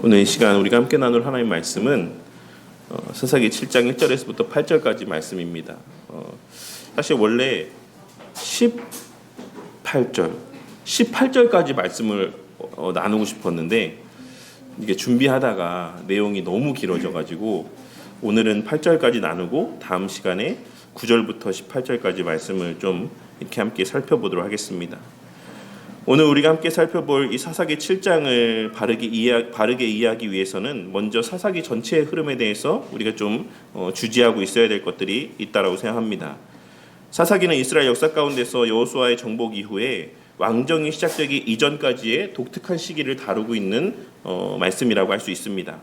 오늘 이 시간 우리가 함께 나눌 하나님의 말씀은 사사기 7장 1절에서부터 8절까지 말씀입니다. 사실 원래 18절까지 말씀을 나누고 싶었는데 이게 준비하다가 내용이 너무 길어져가지고 오늘은 8절까지 나누고 다음 시간에 9절부터 18절까지 말씀을 좀 이렇게 함께 살펴보도록 하겠습니다. 오늘 우리가 함께 살펴볼 이 사사기 7장을 바르게 이해하기 위해서는 먼저 사사기 전체의 흐름에 대해서 우리가 좀 주지하고 있어야 될 것들이 있다라고 생각합니다. 사사기는 이스라엘 역사 가운데서 여호수아의 정복 이후에 왕정이 시작되기 이전까지의 독특한 시기를 다루고 있는 말씀이라고 할 수 있습니다.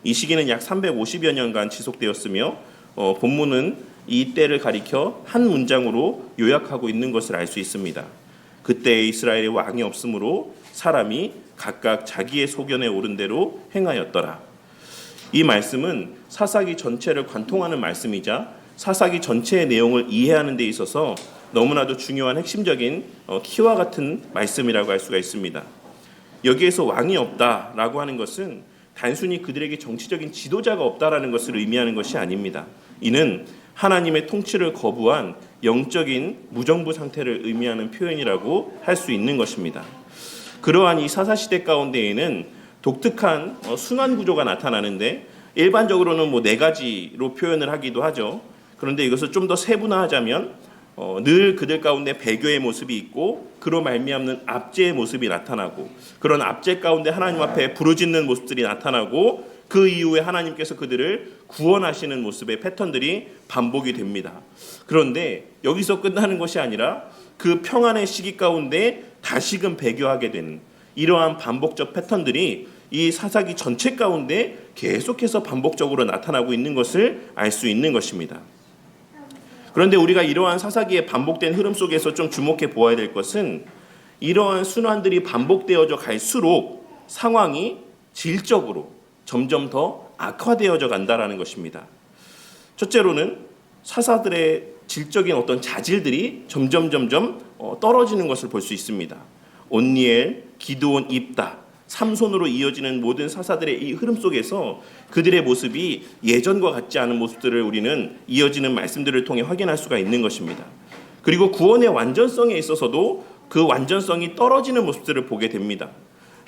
이 시기는 약 350여 년간 지속되었으며 본문은 이 때를 가리켜 한 문장으로 요약하고 있는 것을 알 수 있습니다. 그때 이스라엘에 왕이 없으므로 사람이 각각 자기의 소견에 오른 대로 행하였더라. 이 말씀은 사사기 전체를 관통하는 말씀이자 사사기 전체의 내용을 이해하는 데 있어서 너무나도 중요한 핵심적인 키와 같은 말씀이라고 할 수가 있습니다. 여기에서 왕이 없다라고 하는 것은 단순히 그들에게 정치적인 지도자가 없다라는 것을 의미하는 것이 아닙니다. 이는 하나님의 통치를 거부한 영적인 무정부 상태를 의미하는 표현이라고 할 수 있는 것입니다. 그러한 이 사사시대 가운데에는 독특한 순환 구조가 나타나는데 일반적으로는 네 가지로 표현을 하기도 하죠. 그런데 이것을 좀 더 세분화하자면 늘 그들 가운데 배교의 모습이 있고 그로 말미암는 압제의 모습이 나타나고 그런 압제 가운데 하나님 앞에 부르짖는 모습들이 나타나고 그 이후에 하나님께서 그들을 구원하시는 모습의 패턴들이 반복이 됩니다. 그런데 여기서 끝나는 것이 아니라 그 평안의 시기 가운데 다시금 배교하게 되는 이러한 반복적 패턴들이 이 사사기 전체 가운데 계속해서 반복적으로 나타나고 있는 것을 알 수 있는 것입니다. 그런데 우리가 이러한 사사기의 반복된 흐름 속에서 좀 주목해 보아야 될 것은 이러한 순환들이 반복되어져 갈수록 상황이 질적으로 점점 더 악화되어져 간다라는 것입니다. 첫째로는 사사들의 질적인 어떤 자질들이 점점 떨어지는 것을 볼 수 있습니다. 온니엘, 기드온, 입다, 삼손으로 이어지는 모든 사사들의 이 흐름 속에서 그들의 모습이 예전과 같지 않은 모습들을 우리는 이어지는 말씀들을 통해 확인할 수가 있는 것입니다. 그리고 구원의 완전성에 있어서도 그 완전성이 떨어지는 모습들을 보게 됩니다.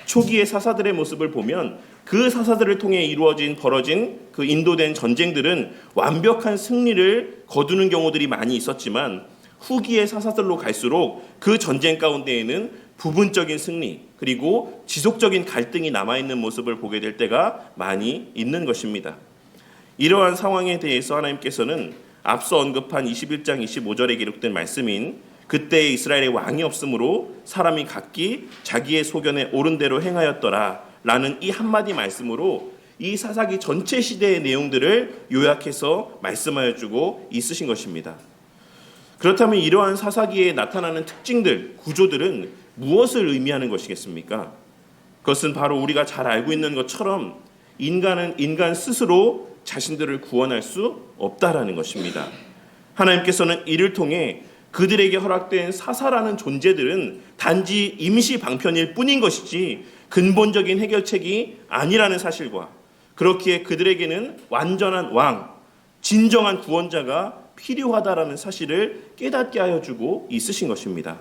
초기의 사사들의 모습을 보면 그 사사들을 통해 벌어진 그 인도된 전쟁들은 완벽한 승리를 거두는 경우들이 많이 있었지만 후기의 사사들로 갈수록 그 전쟁 가운데에는 부분적인 승리 그리고 지속적인 갈등이 남아있는 모습을 보게 될 때가 많이 있는 것입니다. 이러한 상황에 대해서 하나님께서는 앞서 언급한 21장 25절에 기록된 말씀인 그때 이스라엘의 왕이 없으므로 사람이 각기 자기의 소견에 옳은 대로 행하였더라 라는 이 한마디 말씀으로 이 사사기 전체 시대의 내용들을 요약해서 말씀하여 주고 있으신 것입니다. 그렇다면 이러한 사사기에 나타나는 특징들, 구조들은 무엇을 의미하는 것이겠습니까? 그것은 바로 우리가 잘 알고 있는 것처럼 인간은 인간 스스로 자신들을 구원할 수 없다라는 것입니다. 하나님께서는 이를 통해 그들에게 허락된 사사라는 존재들은 단지 임시 방편일 뿐인 것이지 근본적인 해결책이 아니라는 사실과 그렇기에 그들에게는 완전한 왕, 진정한 구원자가 필요하다라는 사실을 깨닫게 하여 주고 있으신 것입니다.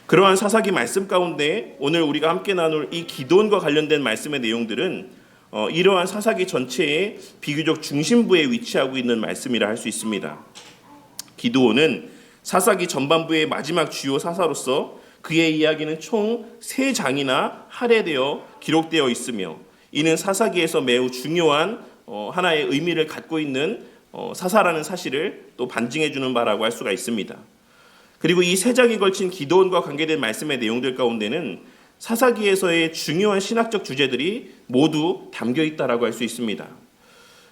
그러한 사사기 말씀 가운데 오늘 우리가 함께 나눌 이 기드온과 관련된 말씀의 내용들은 이러한 사사기 전체의 비교적 중심부에 위치하고 있는 말씀이라 할 수 있습니다. 기드온은 사사기 전반부의 마지막 주요 사사로서 그의 이야기는 총 3장이나 할애되어 기록되어 있으며 이는 사사기에서 매우 중요한 하나의 의미를 갖고 있는 사사라는 사실을 또 반증해 주는 바라고 할 수가 있습니다. 그리고 이 3장에 걸친 기드온과 관계된 말씀의 내용들 가운데는 사사기에서의 중요한 신학적 주제들이 모두 담겨 있다라고 할 수 있습니다.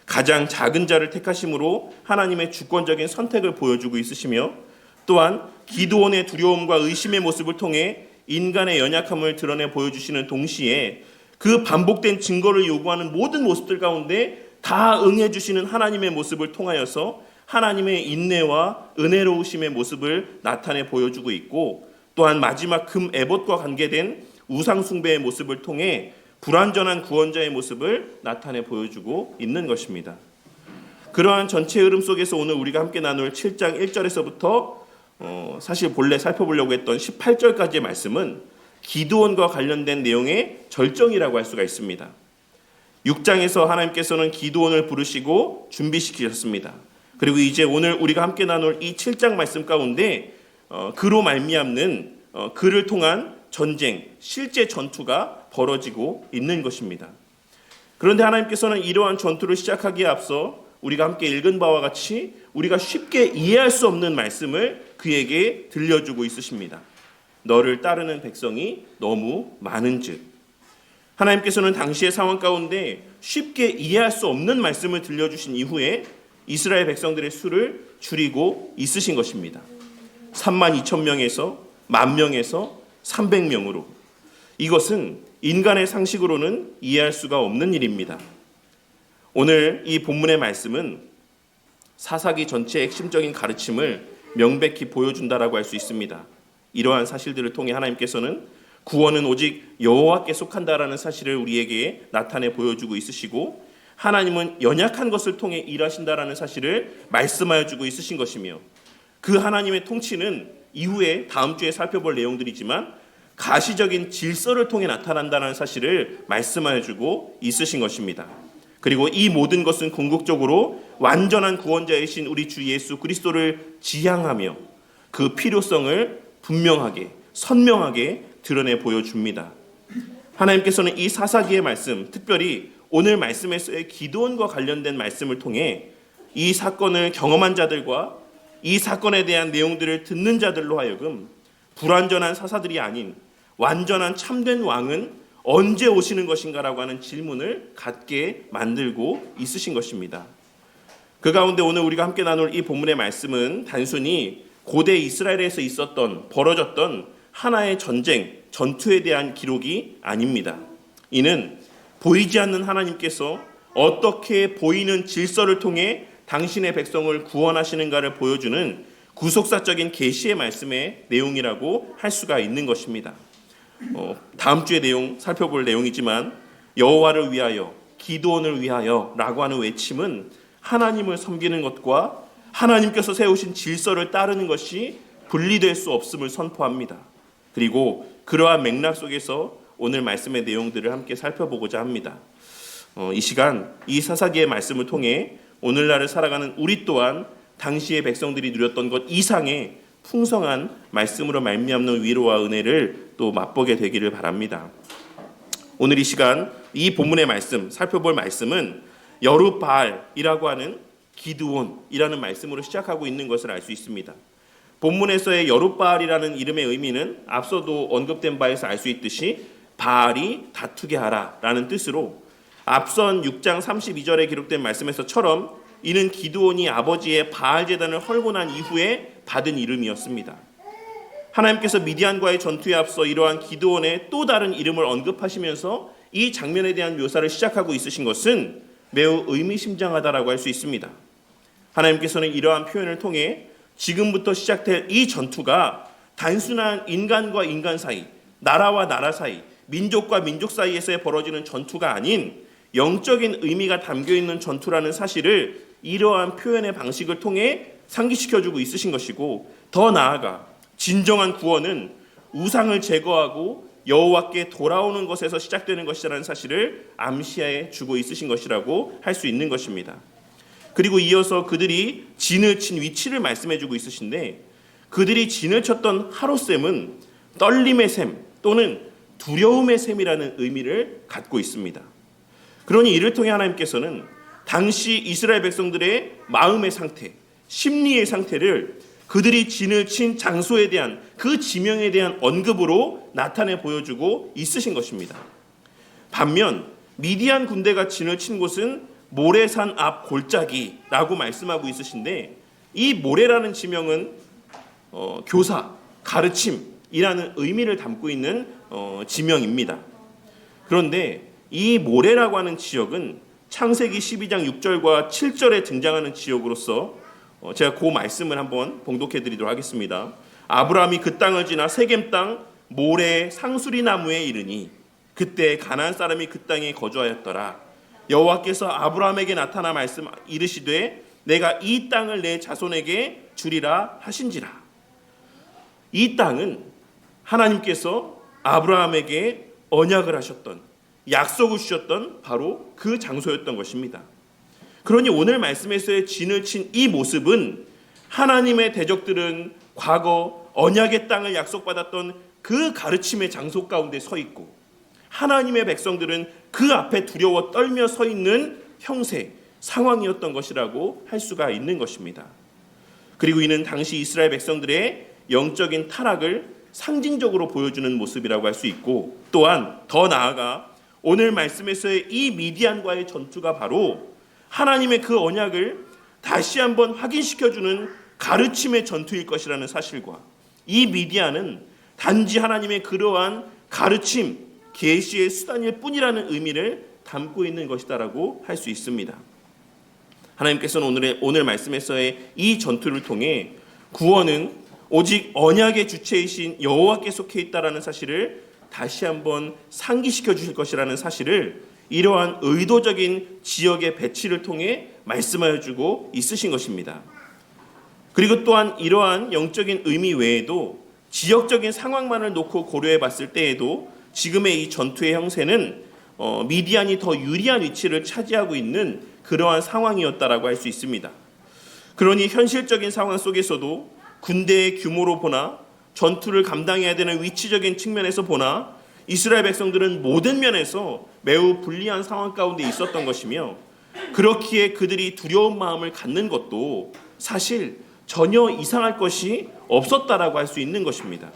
가장 작은 자를 택하심으로 하나님의 주권적인 선택을 보여주고 있으시며 또한 기드온의 두려움과 의심의 모습을 통해 인간의 연약함을 드러내 보여주시는 동시에 그 반복된 증거를 요구하는 모든 모습들 가운데 다 응해주시는 하나님의 모습을 통하여서 하나님의 인내와 은혜로우심의 모습을 나타내 보여주고 있고 또한 마지막 금 에봇과 관계된 우상 숭배의 모습을 통해 불완전한 구원자의 모습을 나타내 보여주고 있는 것입니다. 그러한 전체 흐름 속에서 오늘 우리가 함께 나눌 7장 1절에서부터 사실 본래 살펴보려고 했던 18절까지의 말씀은 기드온과 관련된 내용의 절정이라고 할 수가 있습니다. 6장에서 하나님께서는 기드온을 부르시고 준비시키셨습니다. 그리고 이제 오늘 우리가 함께 나눌 이 7장 말씀 가운데 그로 말미암는 그를 통한 전쟁, 실제 전투가 벌어지고 있는 것입니다. 그런데 하나님께서는 이러한 전투를 시작하기에 앞서 우리가 함께 읽은 바와 같이 우리가 쉽게 이해할 수 없는 말씀을 그에게 들려주고 있으십니다. 너를 따르는 백성이 너무 많은즉. 하나님께서는 당시의 상황 가운데 쉽게 이해할 수 없는 말씀을 들려주신 이후에 이스라엘 백성들의 수를 줄이고 있으신 것입니다. 32,000명에서 10,000명에서 300명으로. 이것은 인간의 상식으로는 이해할 수가 없는 일입니다. 오늘 이 본문의 말씀은 사사기 전체의 핵심적인 가르침을 명백히 보여준다라고 할 수 있습니다. 이러한 사실들을 통해 하나님께서는 구원은 오직 여호와께 속한다라는 사실을 우리에게 나타내 보여주고 있으시고, 하나님은 연약한 것을 통해 일하신다라는 사실을 말씀하여 주고 있으신 것이며, 그 하나님의 통치는 이후에 다음 주에 살펴볼 내용들이지만 가시적인 질서를 통해 나타난다는 사실을 말씀하여 주고 있으신 것입니다. 그리고 이 모든 것은 궁극적으로 완전한 구원자이신 우리 주 예수 그리스도를 지향하며 그 필요성을 분명하게 선명하게 드러내 보여줍니다. 하나님께서는 이 사사기의 말씀, 특별히 오늘 말씀에서의 기드온과 관련된 말씀을 통해 이 사건을 경험한 자들과 이 사건에 대한 내용들을 듣는 자들로 하여금 불완전한 사사들이 아닌 완전한 참된 왕은 언제 오시는 것인가라고 하는 질문을 갖게 만들고 있으신 것입니다. 그 가운데 오늘 우리가 함께 나눌 이 본문의 말씀은 단순히 고대 이스라엘에서 벌어졌던 하나의 전투에 대한 기록이 아닙니다. 이는 보이지 않는 하나님께서 어떻게 보이는 질서를 통해 당신의 백성을 구원하시는가를 보여주는 구속사적인 계시의 말씀의 내용이라고 할 수가 있는 것입니다. 다음 주에 살펴볼 내용이지만 여호와를 위하여, 기드온을 위하여 라고 하는 외침은 하나님을 섬기는 것과 하나님께서 세우신 질서를 따르는 것이 분리될 수 없음을 선포합니다. 그리고 그러한 맥락 속에서 오늘 말씀의 내용들을 함께 살펴보고자 합니다. 이 시간 이 사사기의 말씀을 통해 오늘날을 살아가는 우리 또한 당시의 백성들이 누렸던 것 이상의 풍성한 말씀으로 말미암는 위로와 은혜를 또 맛보게 되기를 바랍니다. 오늘 이 시간 이 본문의 말씀, 살펴볼 말씀은 여룻바알이라고 하는 기드온이라는 말씀으로 시작하고 있는 것을 알 수 있습니다. 본문에서의 여룻바알이라는 이름의 의미는 앞서도 언급된 바에서 알 수 있듯이 바알이 다투게 하라라는 뜻으로, 앞선 6장 32절에 기록된 말씀에서처럼 이는 기드온이 아버지의 바알 제단을 헐고 난 이후에 받은 이름이었습니다. 하나님께서 미디안과의 전투에 앞서 이러한 기드온의 또 다른 이름을 언급하시면서 이 장면에 대한 묘사를 시작하고 있으신 것은 매우 의미심장하다라고 할 수 있습니다. 하나님께서는 이러한 표현을 통해 지금부터 시작될 이 전투가 단순한 인간과 인간 사이, 나라와 나라 사이, 민족과 민족 사이에서 벌어지는 전투가 아닌 영적인 의미가 담겨있는 전투라는 사실을 이러한 표현의 방식을 통해 상기시켜주고 있으신 것이고, 더 나아가 진정한 구원은 우상을 제거하고 여호와께 돌아오는 것에서 시작되는 것이라는 사실을 암시해 주고 있으신 것이라고 할 수 있는 것입니다. 그리고 이어서 그들이 진을 친 위치를 말씀해 주고 있으신데, 그들이 진을 쳤던 하롯셈은 떨림의 셈 또는 두려움의 셈이라는 의미를 갖고 있습니다. 그러니 이를 통해 하나님께서는 당시 이스라엘 백성들의 마음의 상태, 심리의 상태를 그들이 진을 친 장소에 대한 그 지명에 대한 언급으로 나타내 보여주고 있으신 것입니다. 반면 미디안 군대가 진을 친 곳은 모레산 앞 골짜기라고 말씀하고 있으신데, 이 모레라는 지명은 교사, 가르침이라는 의미를 담고 있는 지명입니다. 그런데 이 모레라고 하는 지역은 창세기 12장 6절과 7절에 등장하는 지역으로서 제가 그 말씀을 한번 봉독해 드리도록 하겠습니다. 아브라함이 그 땅을 지나 세겜 땅 모레 상수리 나무에 이르니, 그때 가나안 사람이 그 땅에 거주하였더라. 여호와께서 아브라함에게 나타나 말씀 이르시되 내가 이 땅을 내 자손에게 주리라 하신지라. 이 땅은 하나님께서 아브라함에게 언약을 하셨던, 약속을 주셨던 바로 그 장소였던 것입니다. 그러니 오늘 말씀에서의 진을 친 이 모습은 하나님의 대적들은 과거 언약의 땅을 약속받았던 그 가르침의 장소 가운데 서 있고, 하나님의 백성들은 그 앞에 두려워 떨며 서 있는 형세, 상황이었던 것이라고 할 수가 있는 것입니다. 그리고 이는 당시 이스라엘 백성들의 영적인 타락을 상징적으로 보여주는 모습이라고 할 수 있고, 또한 더 나아가 오늘 말씀에서의 이 미디안과의 전투가 바로 하나님의 그 언약을 다시 한번 확인시켜주는 가르침의 전투일 것이라는 사실과, 이 미디안은 단지 하나님의 그러한 가르침, 계시의 수단일 뿐이라는 의미를 담고 있는 것이다라고 할 수 있습니다. 하나님께서는 오늘 말씀에서의 이 전투를 통해 구원은 오직 언약의 주체이신 여호와께 속해 있다라는 사실을 다시 한번 상기시켜 주실 것이라는 사실을 이러한 의도적인 지역의 배치를 통해 말씀하여 주고 있으신 것입니다. 그리고 또한 이러한 영적인 의미 외에도 지역적인 상황만을 놓고 고려해 봤을 때에도 지금의 이 전투의 형세는 미디안이 더 유리한 위치를 차지하고 있는 그러한 상황이었다라고 할 수 있습니다. 그러니 현실적인 상황 속에서도 군대의 규모로 보나 전투를 감당해야 되는 위치적인 측면에서 보나 이스라엘 백성들은 모든 면에서 매우 불리한 상황 가운데 있었던 것이며, 그렇기에 그들이 두려운 마음을 갖는 것도 사실 전혀 이상할 것이 없었다라고 할 수 있는 것입니다.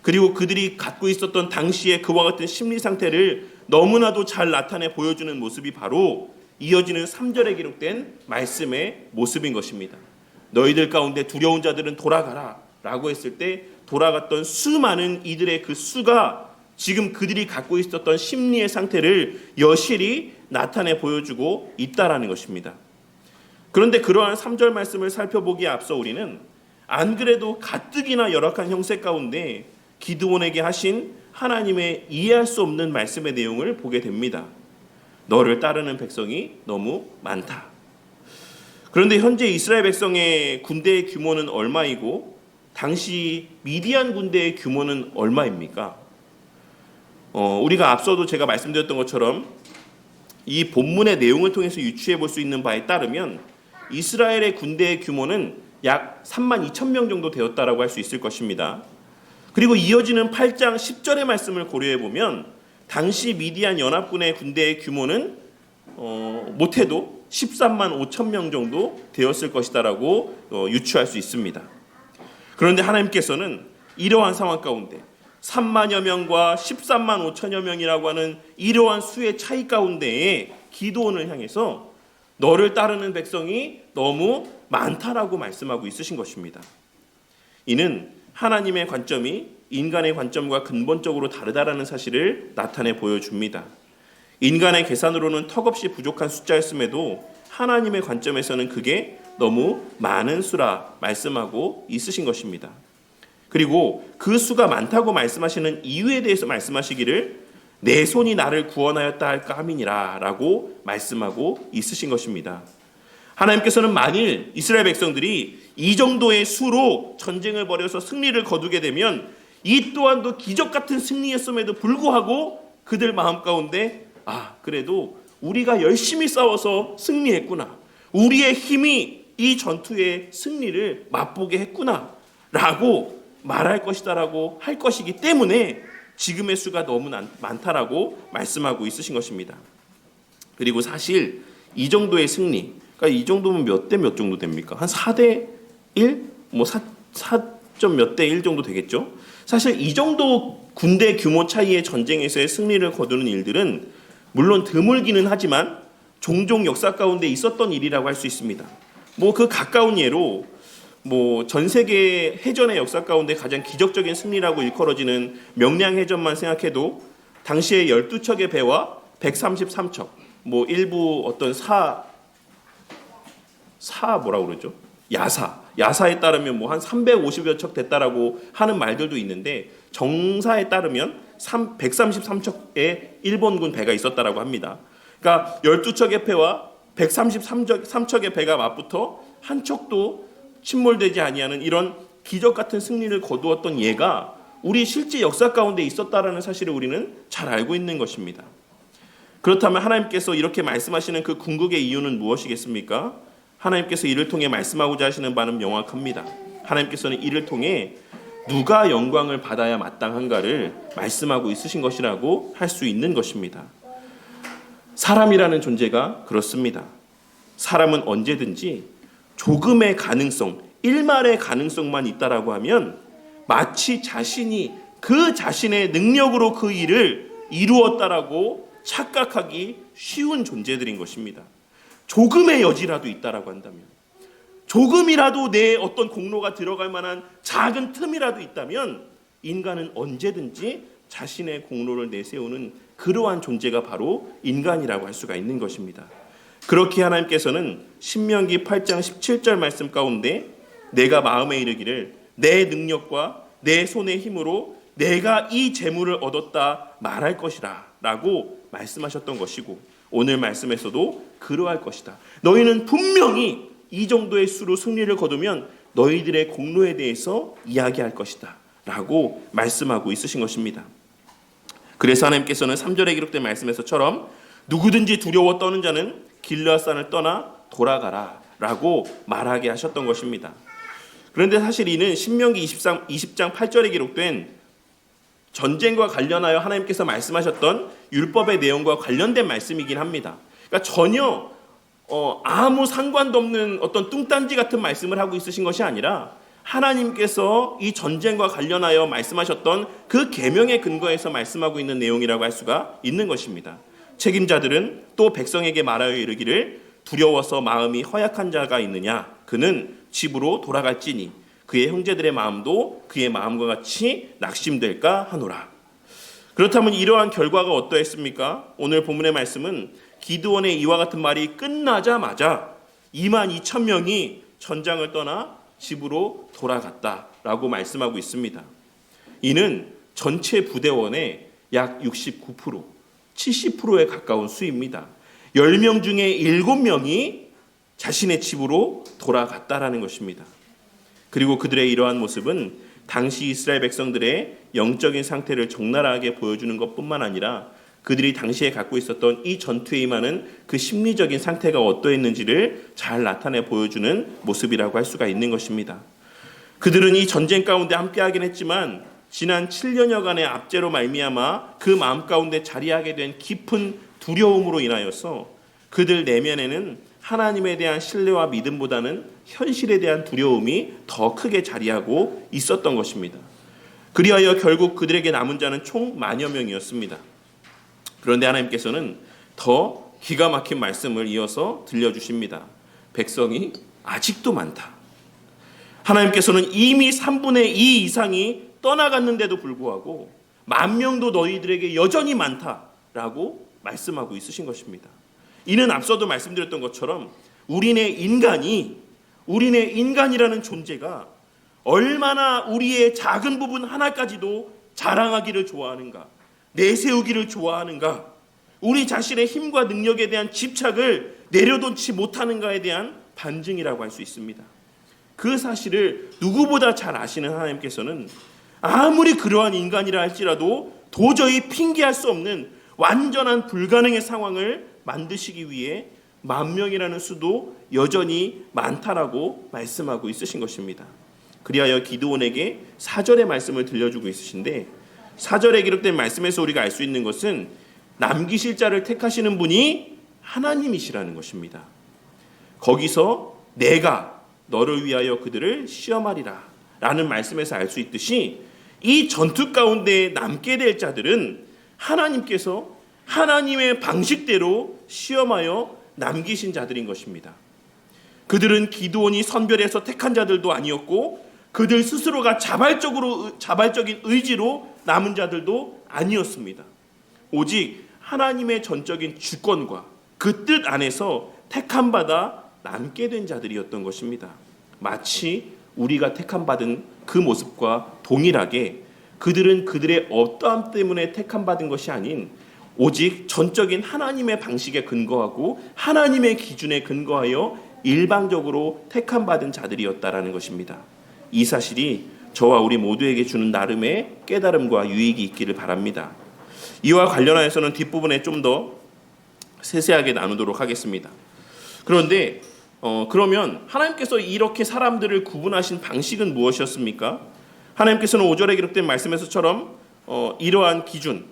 그리고 그들이 갖고 있었던 당시의 그와 같은 심리 상태를 너무나도 잘 나타내 보여주는 모습이 바로 이어지는 3절에 기록된 말씀의 모습인 것입니다. 너희들 가운데 두려운 자들은 돌아가라 라고 했을 때 돌아갔던 수많은 이들의 그 수가 지금 그들이 갖고 있었던 심리의 상태를 여실히 나타내 보여주고 있다라는 것입니다. 그런데 그러한 3절 말씀을 살펴보기에 앞서 우리는 안 그래도 가뜩이나 열악한 형세 가운데 기드온에게 하신 하나님의 이해할 수 없는 말씀의 내용을 보게 됩니다. 너를 따르는 백성이 너무 많다. 그런데 현재 이스라엘 백성의 군대의 규모는 얼마이고 당시 미디안 군대의 규모는 얼마입니까? 우리가 앞서도 제가 말씀드렸던 것처럼 이 본문의 내용을 통해서 유추해 볼 수 있는 바에 따르면 이스라엘의 군대의 규모는 약 3만 2천 명 정도 되었다라고 할 수 있을 것입니다. 그리고 이어지는 8장 10절의 말씀을 고려해 보면 당시 미디안 연합군의 군대의 규모는 못해도 13만 5천 명 정도 되었을 것이다라고 유추할 수 있습니다. 그런데 하나님께서는 이러한 상황 가운데 3만여 명과 13만 5천여 명이라고 하는 이러한 수의 차이 가운데에 기드온을 향해서 너를 따르는 백성이 너무 많다라고 말씀하고 있으신 것입니다. 이는 하나님의 관점이 인간의 관점과 근본적으로 다르다라는 사실을 나타내 보여줍니다. 인간의 계산으로는 턱없이 부족한 숫자였음에도 하나님의 관점에서는 그게 너무 많은 수라 말씀하고 있으신 것입니다. 그리고 그 수가 많다고 말씀하시는 이유에 대해서 말씀하시기를 내 손이 나를 구원하였다 할까 함이니라 라고 말씀하고 있으신 것입니다. 하나님께서는 만일 이스라엘 백성들이 이 정도의 수로 전쟁을 벌여서 승리를 거두게 되면 이 또한도 기적 같은 승리였음에도 불구하고 그들 마음 가운데 그래도 우리가 열심히 싸워서 승리했구나, 우리의 힘이 이 전투의 승리를 맛보게 했구나 라고 말할 것이다라고 할 것이기 때문에 지금의 수가 너무 많다라고 말씀하고 있으신 것입니다. 그리고 사실 이 정도의 승리, 그러니까 이 정도면 몇 대 몇 정도 됩니까? 한 4대 1? 4점 몇 대 1 정도 되겠죠? 사실 이 정도 군대 규모 차이의 전쟁에서의 승리를 거두는 일들은 물론 드물기는 하지만 종종 역사 가운데 있었던 일이라고 할 수 있습니다. 그 가까운 예로 전 세계 해전의 역사 가운데 가장 기적적인 승리라고 일컬어지는 명량해전만 생각해도 당시에 12척의 배와 133척, 일부 어떤 뭐라고 그러죠? 야사에 따르면 한 350여 척 됐다라고 하는 말들도 있는데 정사에 따르면 133척의 일본군 배가 있었다라고 합니다. 그러니까 12척의 배와 133척의 배가 맞붙어 한 척도 침몰되지 아니하는 이런 기적 같은 승리를 거두었던 예가 우리 실제 역사 가운데 있었다라는 사실을 우리는 잘 알고 있는 것입니다. 그렇다면 하나님께서 이렇게 말씀하시는 그 궁극의 이유는 무엇이겠습니까? 하나님께서 이를 통해 말씀하고자 하시는 바는 명확합니다. 하나님께서는 이를 통해 누가 영광을 받아야 마땅한가를 말씀하고 있으신 것이라고 할 수 있는 것입니다. 사람이라는 존재가 그렇습니다. 사람은 언제든지 조금의 가능성, 일말의 가능성만 있다라고 하면 마치 자신이 그 자신의 능력으로 그 일을 이루었다라고 착각하기 쉬운 존재들인 것입니다. 조금의 여지라도 있다라고 한다면, 조금이라도 내 어떤 공로가 들어갈 만한 작은 틈이라도 있다면 인간은 언제든지 자신의 공로를 내세우는 그러한 존재가 바로 인간이라고 할 수가 있는 것입니다. 그렇게 하나님께서는 신명기 8장 17절 말씀 가운데 내가 마음에 이르기를 내 능력과 내 손의 힘으로 내가 이 재물을 얻었다 말할 것이라 라고 말씀하셨던 것이고, 오늘 말씀에서도 그러할 것이다. 너희는 분명히 이 정도의 수로 승리를 거두면 너희들의 공로에 대해서 이야기할 것이다 라고 말씀하고 있으신 것입니다. 그래서 하나님께서는 3절에 기록된 말씀에서처럼 누구든지 두려워 떠는 자는 길르앗산을 떠나 돌아가라 라고 말하게 하셨던 것입니다. 그런데 사실 이는 신명기 20장 8절에 기록된 전쟁과 관련하여 하나님께서 말씀하셨던 율법의 내용과 관련된 말씀이긴 합니다. 그러니까 전혀 아무 상관도 없는 어떤 뚱딴지 같은 말씀을 하고 있으신 것이 아니라 하나님께서 이 전쟁과 관련하여 말씀하셨던 그 계명의 근거에서 말씀하고 있는 내용이라고 할 수가 있는 것입니다. 책임자들은 또 백성에게 말하여 이르기를 두려워서 마음이 허약한 자가 있느냐? 그는 집으로 돌아갈지니 그의 형제들의 마음도 그의 마음과 같이 낙심될까 하노라. 그렇다면 이러한 결과가 어떠했습니까? 오늘 본문의 말씀은 기드온의 이와 같은 말이 끝나자마자 22,000명이 전장을 떠나 집으로 돌아갔다라고 말씀하고 있습니다. 이는 전체 부대원의 약 69%, 70%에 가까운 수입니다. 10명 중에 7명이 자신의 집으로 돌아갔다라는 것입니다. 그리고 그들의 이러한 모습은 당시 이스라엘 백성들의 영적인 상태를 적나라하게 보여주는 것뿐만 아니라 그들이 당시에 갖고 있었던 이 전투에 임하는 그 심리적인 상태가 어떠했는지를 잘 나타내 보여주는 모습이라고 할 수가 있는 것입니다. 그들은 이 전쟁 가운데 함께하긴 했지만 지난 7년여간의 압제로 말미암아 그 마음 가운데 자리하게 된 깊은 두려움으로 인하여서 그들 내면에는 하나님에 대한 신뢰와 믿음보다는 현실에 대한 두려움이 더 크게 자리하고 있었던 것입니다. 그리하여 결국 그들에게 남은 자는 총 10,000여 명이었습니다. 그런데 하나님께서는 더 기가 막힌 말씀을 이어서 들려주십니다. 백성이 아직도 많다. 하나님께서는 이미 3분의 2 이상이 떠나갔는데도 불구하고 10,000명도 너희들에게 여전히 많다라고 말씀하고 있으신 것입니다. 이는 앞서도 말씀드렸던 것처럼 우리네 인간이라는 존재가 얼마나 우리의 작은 부분 하나까지도 자랑하기를 좋아하는가, 내세우기를 좋아하는가, 우리 자신의 힘과 능력에 대한 집착을 내려놓지 못하는가에 대한 반증이라고 할 수 있습니다. 그 사실을 누구보다 잘 아시는 하나님께서는 아무리 그러한 인간이라 할지라도 도저히 핑계할 수 없는 완전한 불가능의 상황을 만드시기 위해 10,000명이라는 수도 여전히 많다라고 말씀하고 있으신 것입니다. 그리하여 기드온에게 4절의 말씀을 들려주고 있으신데 4절에 기록된 말씀에서 우리가 알 수 있는 것은 남기실 자를 택하시는 분이 하나님이시라는 것입니다. 거기서 내가 너를 위하여 그들을 시험하리라 라는 말씀에서 알 수 있듯이 이 전투 가운데 남게 될 자들은 하나님께서 하나님의 방식대로 시험하여 남기신 자들인 것입니다. 그들은 기드온이 선별해서 택한 자들도 아니었고 그들 스스로가 자발적인 의지로 남은 자들도 아니었습니다. 오직 하나님의 전적인 주권과 그 뜻 안에서 택함 받아 남게 된 자들이었던 것입니다. 마치 우리가 택함 받은 그 모습과 동일하게 그들은 그들의 어떠함 때문에 택함받은 것이 아닌 오직 전적인 하나님의 방식에 근거하고 하나님의 기준에 근거하여 일방적으로 택함받은 자들이었다라는 것입니다. 이 사실이 저와 우리 모두에게 주는 나름의 깨달음과 유익이 있기를 바랍니다. 이와 관련하여서는 뒷부분에 좀 더 세세하게 나누도록 하겠습니다. 그런데 그러면 하나님께서 이렇게 사람들을 구분하신 방식은 무엇이었습니까? 하나님께서는 5절에 기록된 말씀에서처럼 이러한 기준,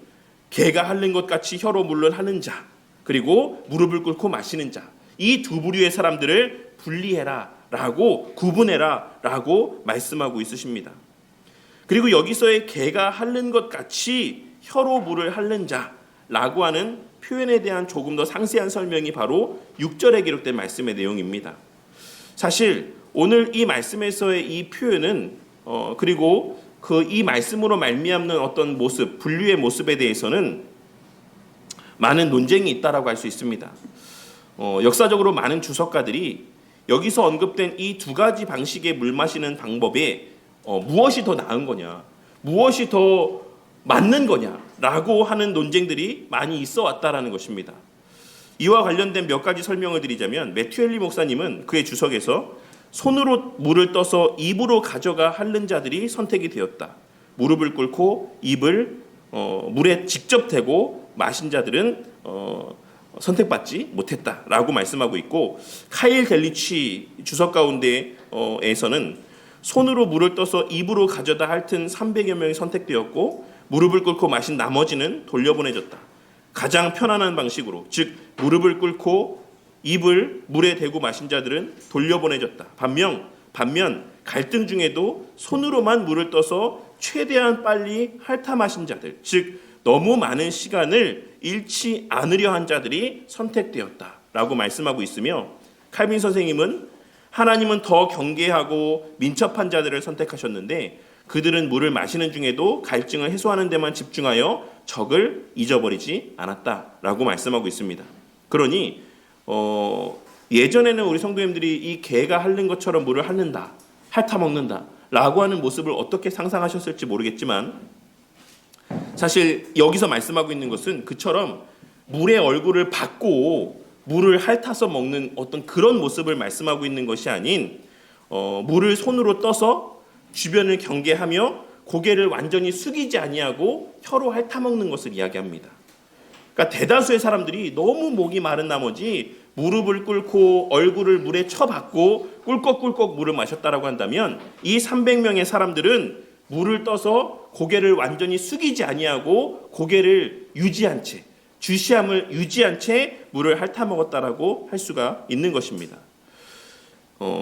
개가 핥는 것 같이 혀로 물을 하는 자, 그리고 무릎을 꿇고 마시는 자, 이 두 부류의 사람들을 분리해라 라고, 구분해라 라고 말씀하고 있으십니다. 그리고 여기서의 개가 핥는 것 같이 혀로 물을 핥는 자라고 하는 표현에 대한 조금 더 상세한 설명이 바로 6절에 기록된 말씀의 내용입니다. 사실 오늘 이 말씀에서의 이 표현은 그리고 이 말씀으로 말미암는 어떤 모습, 분류의 모습에 대해서는 많은 논쟁이 있다라고 할 수 있습니다. 역사적으로 많은 주석가들이 여기서 언급된 이 두 가지 방식의 물 마시는 방법에 무엇이 더 나은 거냐, 무엇이 더 맞는 거냐라고 하는 논쟁들이 많이 있어 왔다라는 것입니다. 이와 관련된 몇 가지 설명을 드리자면 매튜 헨리 목사님은 그의 주석에서 손으로 물을 떠서 입으로 가져가 핥는 자들이 선택이 되었다. 무릎을 꿇고 입을 물에 직접 대고 마신 자들은 선택받지 못했다라고 말씀하고 있고, 카일 델리치 주석 가운데에서는 손으로 물을 떠서 입으로 가져다 핥은 300여 명이 선택되었고 무릎을 꿇고 마신 나머지는 돌려보내졌다. 가장 편안한 방식으로, 즉 무릎을 꿇고 입을 물에 대고 마신 자들은 돌려보내졌다. 반면 갈등 중에도 손으로만 물을 떠서 최대한 빨리 핥아 마신 자들, 즉 너무 많은 시간을 잃지 않으려 한 자들이 선택되었다라고 말씀하고 있으며, 칼빈 선생님은 하나님은 더 경계하고 민첩한 자들을 선택하셨는데 그들은 물을 마시는 중에도 갈증을 해소하는 데만 집중하여 적을 잊어버리지 않았다라고 말씀하고 있습니다. 그러니 예전에는 우리 성도님들이 이 개가 핥는 것처럼 물을 핥는다, 핥아 먹는다 라고 하는 모습을 어떻게 상상하셨을지 모르겠지만, 사실 여기서 말씀하고 있는 것은 그처럼 물의 얼굴을 받고 물을 핥아서 먹는 어떤 그런 모습을 말씀하고 있는 것이 아닌, 물을 손으로 떠서 주변을 경계하며 고개를 완전히 숙이지 아니하고 혀로 핥아 먹는 것을 이야기합니다. 그러니까 대다수의 사람들이 너무 목이 마른 나머지 무릎을 꿇고 얼굴을 물에 쳐박고 꿀꺽꿀꺽 물을 마셨다라고 한다면, 이 300명의 사람들은 물을 떠서 고개를 완전히 숙이지 아니하고 고개를 유지한 채, 주시함을 유지한 채 물을 핥아 먹었다라고 할 수가 있는 것입니다.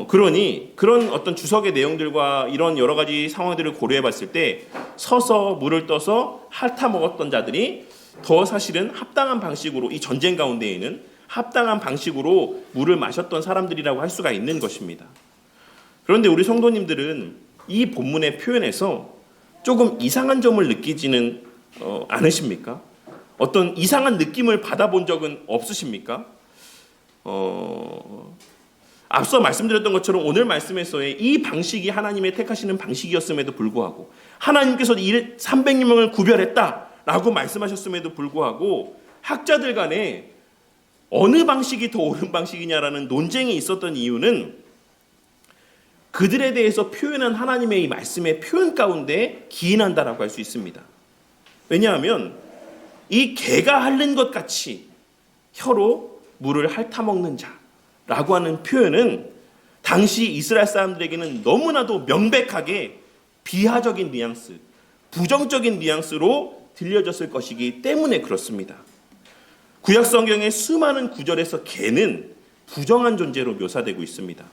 그러니 그런 어떤 주석의 내용들과 이런 여러 가지 상황들을 고려해 봤을 때 서서 물을 떠서 핥아 먹었던 자들이 더 사실은 합당한 방식으로, 이 전쟁 가운데에는 합당한 방식으로 물을 마셨던 사람들이라고 할 수가 있는 것입니다. 그런데 우리 성도님들은 이 본문의 표현에서 조금 이상한 점을 느끼지는 않으십니까? 어떤 이상한 느낌을 받아본 적은 없으십니까? 앞서 말씀드렸던 것처럼 오늘 말씀에서의 이 방식이 하나님의 택하시는 방식이었음에도 불구하고, 하나님께서 300명을 구별했다라고 말씀하셨음에도 불구하고 학자들 간에 어느 방식이 더 옳은 방식이냐라는 논쟁이 있었던 이유는 그들에 대해서 표현한 하나님의 이 말씀의 표현 가운데 기인한다라고 할 수 있습니다. 왜냐하면 이 개가 핥는 것 같이 혀로 물을 핥아먹는 자라고 하는 표현은 당시 이스라엘 사람들에게는 너무나도 명백하게 비하적인 뉘앙스, 부정적인 뉘앙스로 들려졌을 것이기 때문에 그렇습니다. 구약 성경의 수많은 구절에서 개는 부정한 존재로 묘사되고 있습니다.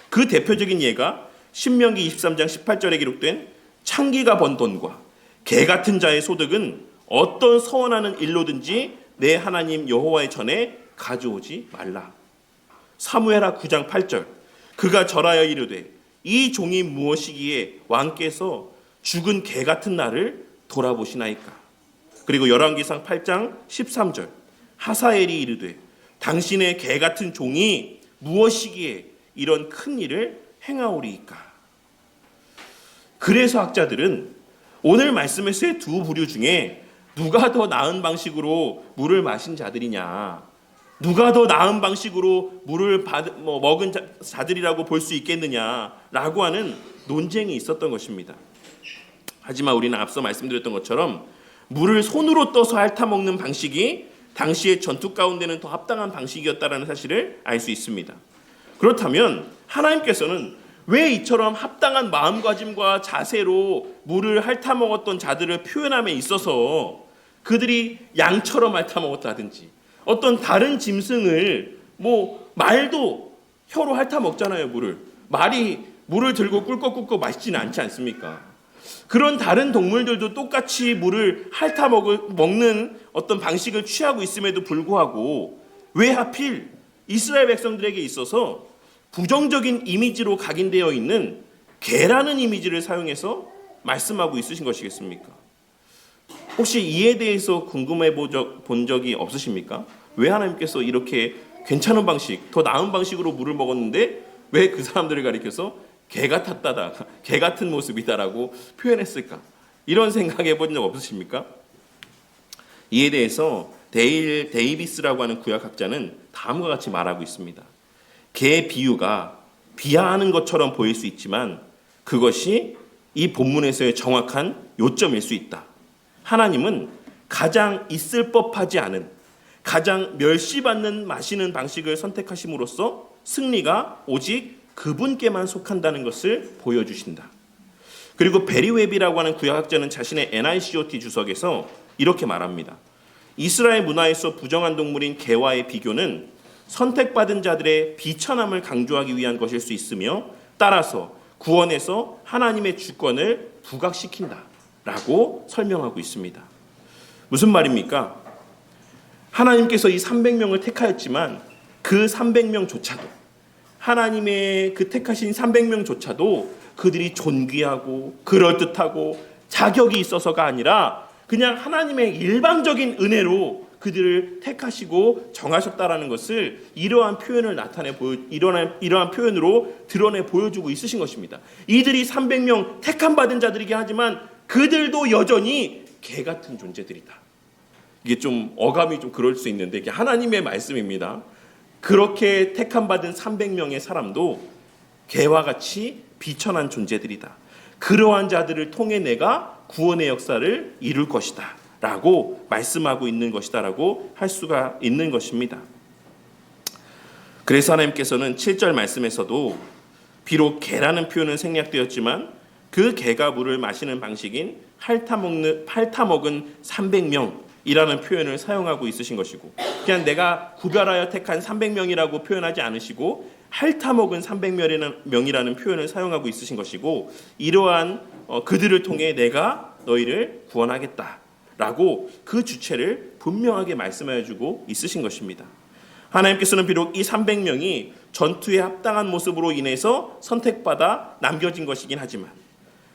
그 대표적인 예가 신명기 23장 18절에 기록된 창기가 번 돈과 개 같은 자의 소득은 어떤 서원하는 일로든지 내 하나님 여호와의 전에 가져오지 말라. 사무엘하 9장 8절 그가 절하여 이르되 이 종이 무엇이기에 왕께서 죽은 개 같은 나를 돌아보시나이까. 그리고 열왕기상 8장 13절 하사엘이 이르되 당신의 개 같은 종이 무엇이기에 이런 큰 일을 행하오리이까. 그래서 학자들은 오늘 말씀에서의 두 부류 중에 누가 더 나은 방식으로 물을 마신 자들이냐, 누가 더 나은 방식으로 물을 먹은 자들이라고 볼 수 있겠느냐라고 하는 논쟁이 있었던 것입니다. 하지만 우리는 앞서 말씀드렸던 것처럼 물을 손으로 떠서 핥아먹는 방식이 당시의 전투 가운데는 더 합당한 방식이었다는 사실을 알 수 있습니다. 그렇다면 하나님께서는 왜 이처럼 합당한 마음가짐과 자세로 물을 핥아먹었던 자들을 표현함에 있어서 그들이 양처럼 핥아먹었다든지 어떤 다른 짐승을 말도 혀로 핥아먹잖아요. 말이 물을 들고 꿀꺽꿀꺽 마시지는 않지 않습니까? 그런 다른 동물들도 똑같이 물을 핥아먹는 어떤 방식을 취하고 있음에도 불구하고 왜 하필 이스라엘 백성들에게 있어서 부정적인 이미지로 각인되어 있는 개라는 이미지를 사용해서 말씀하고 있으신 것이겠습니까? 혹시 이에 대해서 궁금해 본 적이 없으십니까? 왜 하나님께서 이렇게 괜찮은 방식, 더 나은 방식으로 물을 먹었는데 왜 그 사람들을 가리켜서 개 같았다다, 개 같은 모습이다라고 표현했을까? 이런 생각해 본 적 없으십니까? 이에 대해서 데일 데이비스라고 하는 구약학자는 다음과 같이 말하고 있습니다. 개 비유가 비하하는 것처럼 보일 수 있지만 그것이 이 본문에서의 정확한 요점일 수 있다. 하나님은 가장 있을 법하지 않은, 가장 멸시받는 마시는 방식을 선택하심으로써 승리가 오직 그분께만 속한다는 것을 보여주신다. 그리고 베리 웹이라고 하는 구약학자는 자신의 NICOT 주석에서 이렇게 말합니다. 이스라엘 문화에서 부정한 동물인 개와의 비교는 선택받은 자들의 비천함을 강조하기 위한 것일 수 있으며 따라서 구원에서 하나님의 주권을 부각시킨다라고 설명하고 있습니다. 무슨 말입니까? 하나님께서 이 300명을 택하였지만 그 300명조차도, 하나님의 그 택하신 300명조차도 그들이 존귀하고 그럴듯하고 자격이 있어서가 아니라 그냥 하나님의 일방적인 은혜로 그들을 택하시고 정하셨다라는 것을 이러한 표현으로 드러내 보여주고 있으신 것입니다. 이들이 300명 택함 받은 자들이긴 하지만 그들도 여전히 개 같은 존재들이다. 이게 좀 어감이 좀 그럴 수 있는데 이게 하나님의 말씀입니다. 그렇게 택함 받은 300명의 사람도 개와 같이 비천한 존재들이다. 그러한 자들을 통해 내가 구원의 역사를 이룰 것이다 라고 말씀하고 있는 것이다 라고 할 수가 있는 것입니다. 그래서 하나님께서는 7절 말씀에서도 비록 개라는 표현은 생략되었지만 그 개가 물을 마시는 방식인 핥아먹은 300명이라는 표현을 사용하고 있으신 것이고, 그냥 내가 구별하여 택한 300명이라고 표현하지 않으시고 핥아먹은 300명이라는 표현을 사용하고 있으신 것이고, 이러한 그들을 통해 내가 너희를 구원하겠다라고 그 주체를 분명하게 말씀하여 주고 있으신 것입니다. 하나님께서는 비록 이 300명이 전투에 합당한 모습으로 인해서 선택받아 남겨진 것이긴 하지만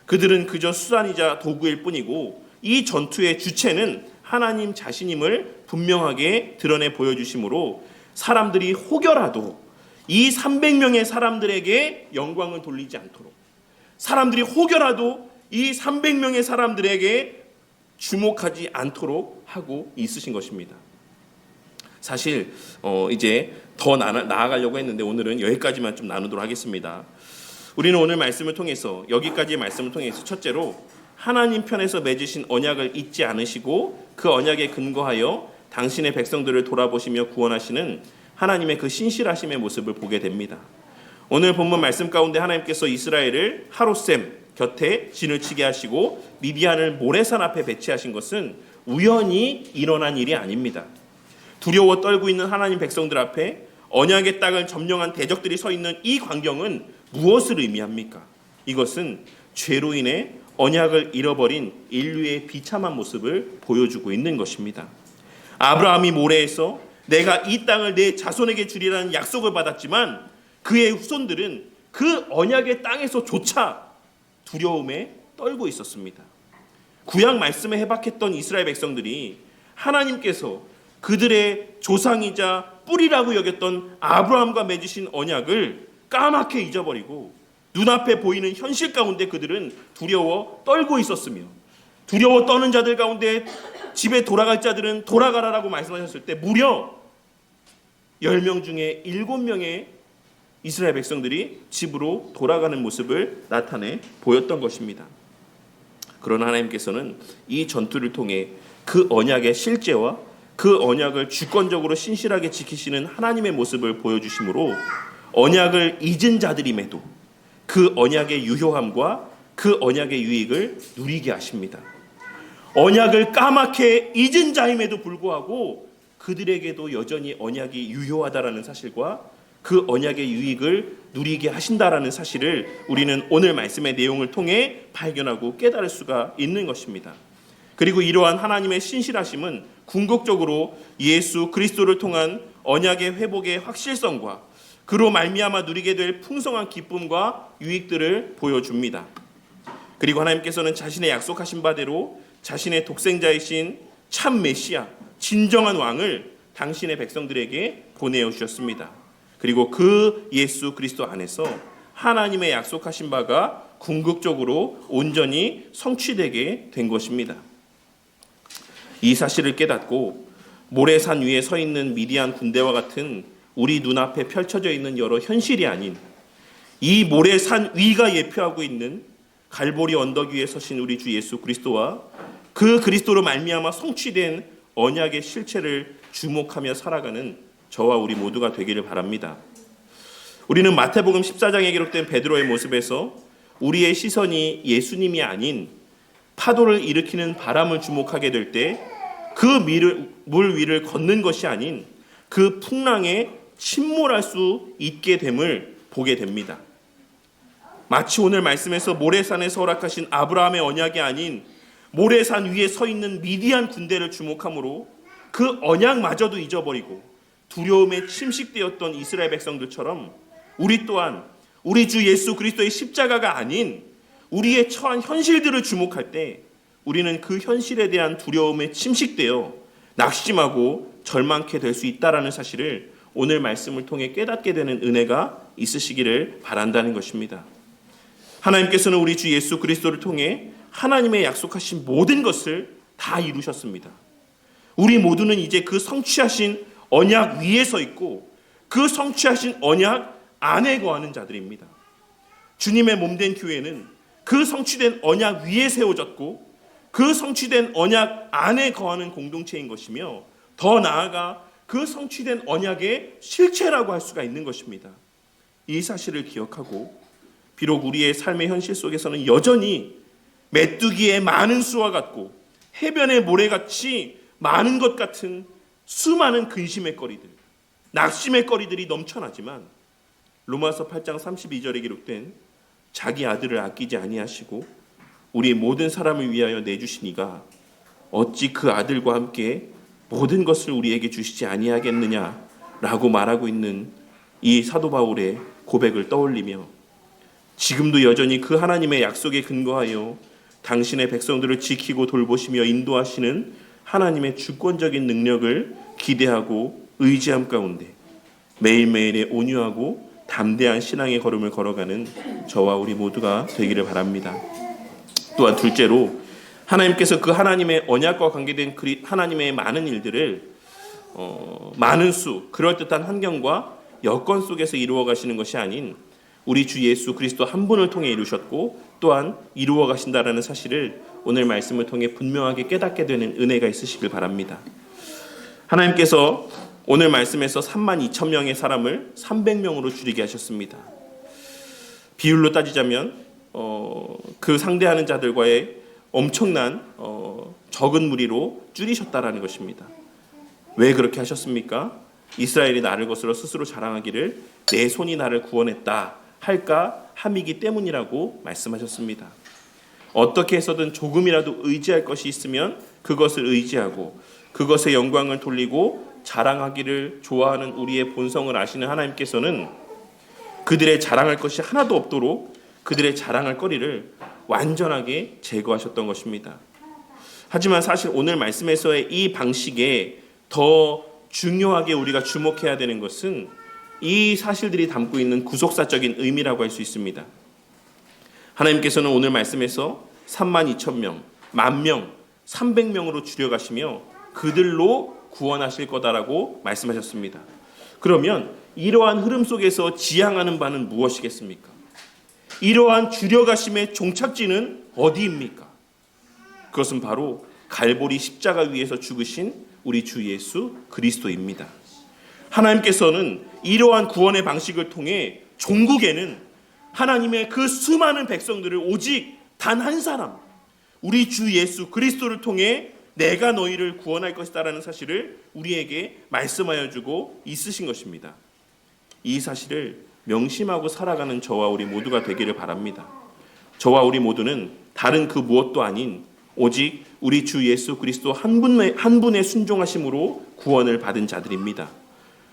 그들은 그저 수단이자 도구일 뿐이고 이 전투의 주체는 하나님 자신임을 분명하게 드러내 보여주심으로 사람들이 혹여라도 이 300명의 사람들에게 영광을 돌리지 않도록, 사람들이 혹여라도 이 300명의 사람들에게 주목하지 않도록 하고 있으신 것입니다. 사실 이제 더 나아가려고 했는데 오늘은 여기까지만 좀 나누도록 하겠습니다. 우리는 오늘 말씀을 통해서, 여기까지의 말씀을 통해서 첫째로 하나님 편에서 맺으신 언약을 잊지 않으시고 그 언약에 근거하여 당신의 백성들을 돌아보시며 구원하시는 하나님의 그 신실하심의 모습을 보게 됩니다. 오늘 본문 말씀 가운데 하나님께서 이스라엘을 하롯셈 곁에 진을 치게 하시고 미디안을 모래산 앞에 배치하신 것은 우연히 일어난 일이 아닙니다. 두려워 떨고 있는 하나님 백성들 앞에 언약의 땅을 점령한 대적들이 서 있는 이 광경은 무엇을 의미합니까? 이것은 죄로 인해 언약을 잃어버린 인류의 비참한 모습을 보여주고 있는 것입니다. 아브라함이 모래에서 내가 이 땅을 내 자손에게 주리라는 약속을 받았지만 그의 후손들은 그 언약의 땅에서조차 두려움에 떨고 있었습니다. 구약 말씀에 해박했던 이스라엘 백성들이 하나님께서 그들의 조상이자 뿌리라고 여겼던 아브라함과 맺으신 언약을 까맣게 잊어버리고 눈앞에 보이는 현실 가운데 그들은 두려워 떨고 있었으며 두려워 떠는 자들 가운데 집에 돌아갈 자들은 돌아가라라고 말씀하셨을 때 무려 10명 중에 7명의 이스라엘 백성들이 집으로 돌아가는 모습을 나타내 보였던 것입니다. 그러나 하나님께서는 이 전투를 통해 그 언약의 실제와 그 언약을 주권적으로 신실하게 지키시는 하나님의 모습을 보여주심으로 언약을 잊은 자들임에도 그 언약의 유효함과 그 언약의 유익을 누리게 하십니다. 언약을 까맣게 잊은 자임에도 불구하고 그들에게도 여전히 언약이 유효하다라는 사실과 그 언약의 유익을 누리게 하신다라는 사실을 우리는 오늘 말씀의 내용을 통해 발견하고 깨달을 수가 있는 것입니다. 그리고 이러한 하나님의 신실하심은 궁극적으로 예수 그리스도를 통한 언약의 회복의 확실성과 그로 말미암아 누리게 될 풍성한 기쁨과 유익들을 보여줍니다. 그리고 하나님께서는 자신의 약속하신 바대로 자신의 독생자이신 참 메시아, 진정한 왕을 당신의 백성들에게 보내어 주셨습니다. 그리고 그 예수 그리스도 안에서 하나님의 약속하신 바가 궁극적으로 온전히 성취되게 된 것입니다. 이 사실을 깨닫고 모래산 위에 서 있는 미디안 군대와 같은 우리 눈앞에 펼쳐져 있는 여러 현실이 아닌 이 모래산 위가 예표하고 있는 갈보리 언덕 위에 서신 우리 주 예수 그리스도와 그 그리스도로 말미암아 성취된 언약의 실체를 주목하며 살아가는 저와 우리 모두가 되기를 바랍니다. 우리는 마태복음 14장에 기록된 베드로의 모습에서 우리의 시선이 예수님이 아닌 파도를 일으키는 바람을 주목하게 될 때 그 물 위를 걷는 것이 아닌 그 풍랑에 침몰할 수 있게 됨을 보게 됩니다. 마치 오늘 말씀에서 모래산에서 허락하신 아브라함의 언약이 아닌 모래산 위에 서 있는 미디안 군대를 주목함으로 그 언약마저도 잊어버리고 두려움에 침식되었던 이스라엘 백성들처럼 우리 또한 우리 주 예수 그리스도의 십자가가 아닌 우리의 처한 현실들을 주목할 때 우리는 그 현실에 대한 두려움에 침식되어 낙심하고 절망케 될 수 있다라는 사실을 오늘 말씀을 통해 깨닫게 되는 은혜가 있으시기를 바란다는 것입니다. 하나님께서는 우리 주 예수 그리스도를 통해 하나님의 약속하신 모든 것을 다 이루셨습니다. 우리 모두는 이제 그 성취하신 언약 위에 서 있고 그 성취하신 언약 안에 거하는 자들입니다. 주님의 몸된 교회는 그 성취된 언약 위에 세워졌고 그 성취된 언약 안에 거하는 공동체인 것이며 더 나아가 그 성취된 언약의 실체라고 할 수가 있는 것입니다. 이 사실을 기억하고 비록 우리의 삶의 현실 속에서는 여전히 메뚜기의 많은 수와 같고 해변의 모래같이 많은 것 같은 수많은 근심의 거리들, 낙심의 거리들이 넘쳐나지만 로마서 8장 32절에 기록된 자기 아들을 아끼지 아니하시고 우리 모든 사람을 위하여 내주신 이가 어찌 그 아들과 함께 모든 것을 우리에게 주시지 아니하겠느냐라고 말하고 있는 이 사도 바울의 고백을 떠올리며 지금도 여전히 그 하나님의 약속에 근거하여 당신의 백성들을 지키고 돌보시며 인도하시는 하나님의 주권적인 능력을 기대하고 의지함 가운데 매일매일의 온유하고 담대한 신앙의 걸음을 걸어가는 저와 우리 모두가 되기를 바랍니다. 또한 둘째로 하나님께서 그 하나님의 언약과 관계된 하나님의 많은 일들을 많은 수, 그럴듯한 환경과 여건 속에서 이루어 가시는 것이 아닌 우리 주 예수 그리스도 한 분을 통해 이루셨고 또한 이루어 가신다라는 사실을 오늘 말씀을 통해 분명하게 깨닫게 되는 은혜가 있으시길 바랍니다. 하나님께서 오늘 말씀에서 32,000명의 사람을 300명으로 줄이게 하셨습니다. 비율로 따지자면 그 상대하는 자들과의 엄청난 적은 무리로 줄이셨다라는 것입니다. 왜 그렇게 하셨습니까? 이스라엘이 나를 것으로 스스로 자랑하기를 내 손이 나를 구원했다 할까 함이기 때문이라고 말씀하셨습니다. 어떻게 해서든 조금이라도 의지할 것이 있으면 그것을 의지하고 그것의 영광을 돌리고 자랑하기를 좋아하는 우리의 본성을 아시는 하나님께서는 그들의 자랑할 것이 하나도 없도록 그들의 자랑할 거리를 완전하게 제거하셨던 것입니다. 하지만 사실 오늘 말씀에서의 이 방식에 더 중요하게 우리가 주목해야 되는 것은 이 사실들이 담고 있는 구속사적인 의미라고 할 수 있습니다. 하나님께서는 오늘 말씀에서 32,000명, 10,000명, 300명으로 줄여가시며 그들로 구원하실 거다라고 말씀하셨습니다. 그러면 이러한 흐름 속에서 지향하는 바는 무엇이겠습니까? 이러한 줄여가심의 종착지는 어디입니까? 그것은 바로 갈보리 십자가 위에서 죽으신 우리 주 예수 그리스도입니다. 하나님께서는 이러한 구원의 방식을 통해 종국에는 하나님의 그 수많은 백성들을 오직 단 한 사람, 우리 주 예수 그리스도를 통해 내가 너희를 구원할 것이다라는 사실을 우리에게 말씀하여 주고 있으신 것입니다. 이 사실을 명심하고 살아가는 저와 우리 모두가 되기를 바랍니다. 저와 우리 모두는 다른 그 무엇도 아닌 오직 우리 주 예수 그리스도 한 분의 순종하심으로 구원을 받은 자들입니다.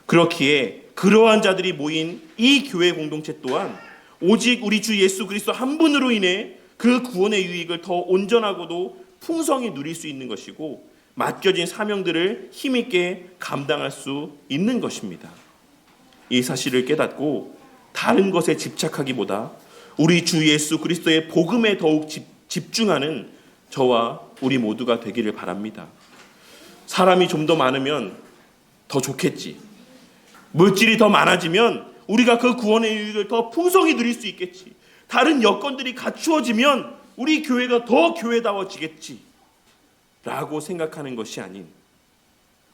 그렇기에 그러한 자들이 모인 이 교회 공동체 또한 오직 우리 주 예수 그리스도 한 분으로 인해 그 구원의 유익을 더 온전하고도 풍성히 누릴 수 있는 것이고 맡겨진 사명들을 힘있게 감당할 수 있는 것입니다. 이 사실을 깨닫고 다른 것에 집착하기보다 우리 주 예수 그리스도의 복음에 더욱 집중하는 저와 우리 모두가 되기를 바랍니다. 사람이 좀 더 많으면 더 좋겠지. 물질이 더 많아지면 우리가 그 구원의 유익을 더 풍성히 누릴 수 있겠지. 다른 여건들이 갖추어지면 우리 교회가 더 교회다워지겠지 라고 생각하는 것이 아닌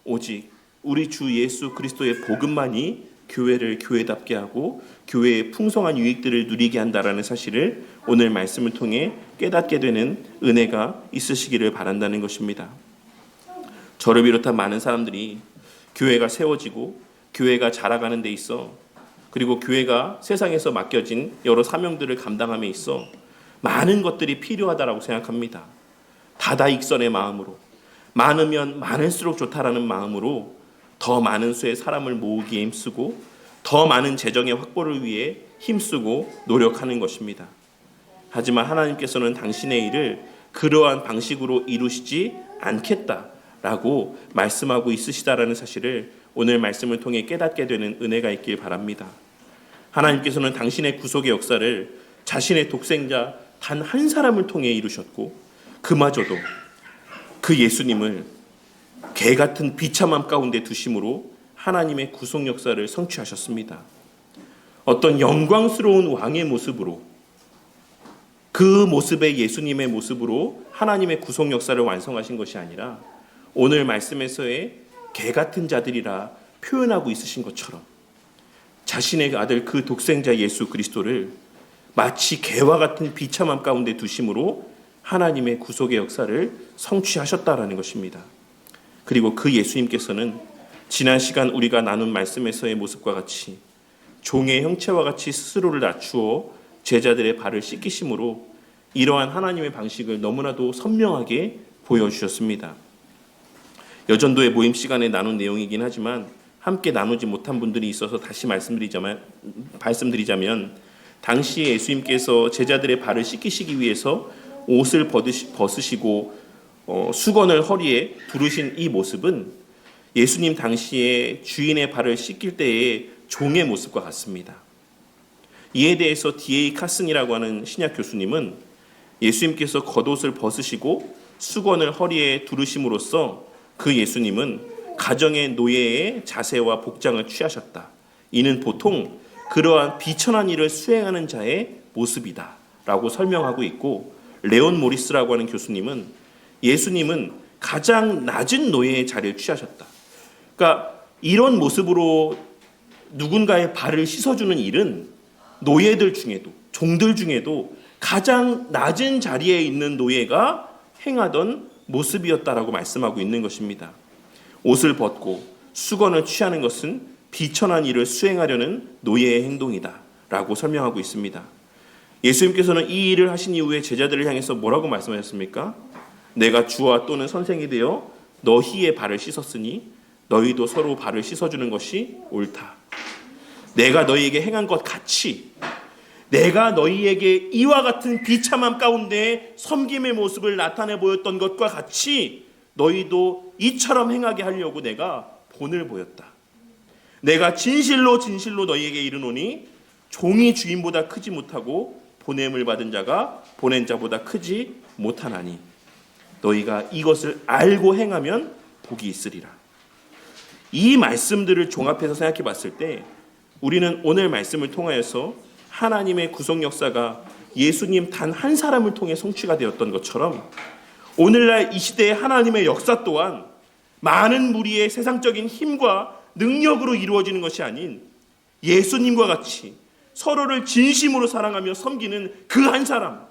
오직 우리 주 예수 그리스도의 복음만이 교회를 교회답게 하고 교회의 풍성한 유익들을 누리게 한다라는 사실을 오늘 말씀을 통해 깨닫게 되는 은혜가 있으시기를 바란다는 것입니다. 저를 비롯한 많은 사람들이 교회가 세워지고 교회가 자라가는 데 있어 그리고 교회가 세상에서 맡겨진 여러 사명들을 감당함에 있어 많은 것들이 필요하다라고 생각합니다. 다다익선의 마음으로 많으면 많을수록 좋다라는 마음으로 더 많은 수의 사람을 모으기에 힘쓰고 더 많은 재정의 확보를 위해 힘쓰고 노력하는 것입니다. 하지만 하나님께서는 당신의 일을 그러한 방식으로 이루시지 않겠다라고 말씀하고 있으시다라는 사실을 오늘 말씀을 통해 깨닫게 되는 은혜가 있길 바랍니다. 하나님께서는 당신의 구속의 역사를 자신의 독생자 단 한 사람을 통해 이루셨고 그마저도 그 예수님을 개 같은 비참함 가운데 두심으로 하나님의 구속 역사를 성취하셨습니다. 어떤 영광스러운 왕의 모습으로 그 모습의 예수님의 모습으로 하나님의 구속 역사를 완성하신 것이 아니라 오늘 말씀에서의 개 같은 자들이라 표현하고 있으신 것처럼 자신의 아들 그 독생자 예수 그리스도를 마치 개와 같은 비참함 가운데 두심으로 하나님의 구속의 역사를 성취하셨다라는 것입니다. 그리고 그 예수님께서는 지난 시간 우리가 나눈 말씀에서의 모습과 같이 종의 형체와 같이 스스로를 낮추어 제자들의 발을 씻기심으로 이러한 하나님의 방식을 너무나도 선명하게 보여주셨습니다. 여전도의 모임 시간에 나눈 내용이긴 하지만 함께 나누지 못한 분들이 있어서 다시 말씀드리자면 당시 예수님께서 제자들의 발을 씻기시기 위해서 옷을 벗으시고 수건을 허리에 두르신 이 모습은 예수님 당시에 주인의 발을 씻길 때의 종의 모습과 같습니다. 이에 대해서 D.A. 카슨이라고 하는 신약 교수님은 예수님께서 겉옷을 벗으시고 수건을 허리에 두르심으로써 그 예수님은 가정의 노예의 자세와 복장을 취하셨다. 이는 보통 그러한 비천한 일을 수행하는 자의 모습이다 라고 설명하고 있고, 레온 모리스라고 하는 교수님은 예수님은 가장 낮은 노예의 자리를 취하셨다. 그러니까 이런 모습으로 누군가의 발을 씻어주는 일은 노예들 중에도, 종들 중에도 가장 낮은 자리에 있는 노예가 행하던 모습이었다라고 말씀하고 있는 것입니다. 옷을 벗고 수건을 취하는 것은 비천한 일을 수행하려는 노예의 행동이다 라고 설명하고 있습니다. 예수님께서는 이 일을 하신 이후에 제자들을 향해서 뭐라고 말씀하셨습니까? 내가 주와 또는 선생이 되어 너희의 발을 씻었으니 너희도 서로 발을 씻어주는 것이 옳다. 내가 너희에게 행한 것 같이, 내가 너희에게 이와 같은 비참함 가운데 섬김의 모습을 나타내 보였던 것과 같이 너희도 이처럼 행하게 하려고 내가 본을 보였다. 내가 진실로 진실로 너희에게 이르노니 종이 주인보다 크지 못하고 보냄을 받은 자가 보낸 자보다 크지 못하나니. 너희가 이것을 알고 행하면 복이 있으리라. 이 말씀들을 종합해서 생각해 봤을 때 우리는 오늘 말씀을 통하여서 하나님의 구속 역사가 예수님 단 한 사람을 통해 성취가 되었던 것처럼 오늘날 이 시대의 하나님의 역사 또한 많은 무리의 세상적인 힘과 능력으로 이루어지는 것이 아닌 예수님과 같이 서로를 진심으로 사랑하며 섬기는 그 한 사람,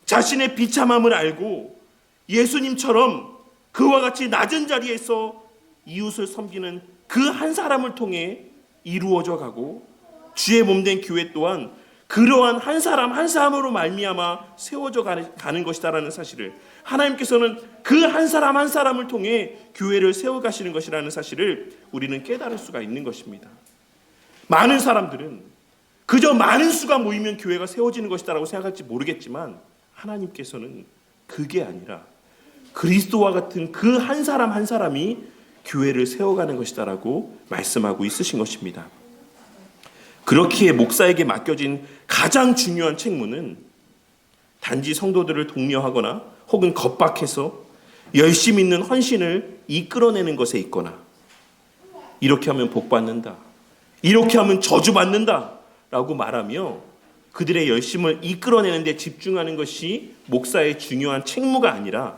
자신의 비참함을 알고 예수님처럼 그와 같이 낮은 자리에서 이웃을 섬기는 그 한 사람을 통해 이루어져 가고 주의 몸된 교회 또한 그러한 한 사람 한 사람으로 말미암아 세워져 가는 것이다라는 사실을, 하나님께서는 그 한 사람 한 사람을 통해 교회를 세워가시는 것이라는 사실을 우리는 깨달을 수가 있는 것입니다. 많은 사람들은 그저 많은 수가 모이면 교회가 세워지는 것이다라고 생각할지 모르겠지만 하나님께서는 그게 아니라 그리스도와 같은 그 한 사람 한 사람이 교회를 세워가는 것이다라고 말씀하고 있으신 것입니다. 그렇기에 목사에게 맡겨진 가장 중요한 책무는 단지 성도들을 독려하거나 혹은 겁박해서 열심 있는 헌신을 이끌어내는 것에 있거나 이렇게 하면 복 받는다, 이렇게 하면 저주 받는다 라고 말하며 그들의 열심을 이끌어내는 데 집중하는 것이 목사의 중요한 책무가 아니라,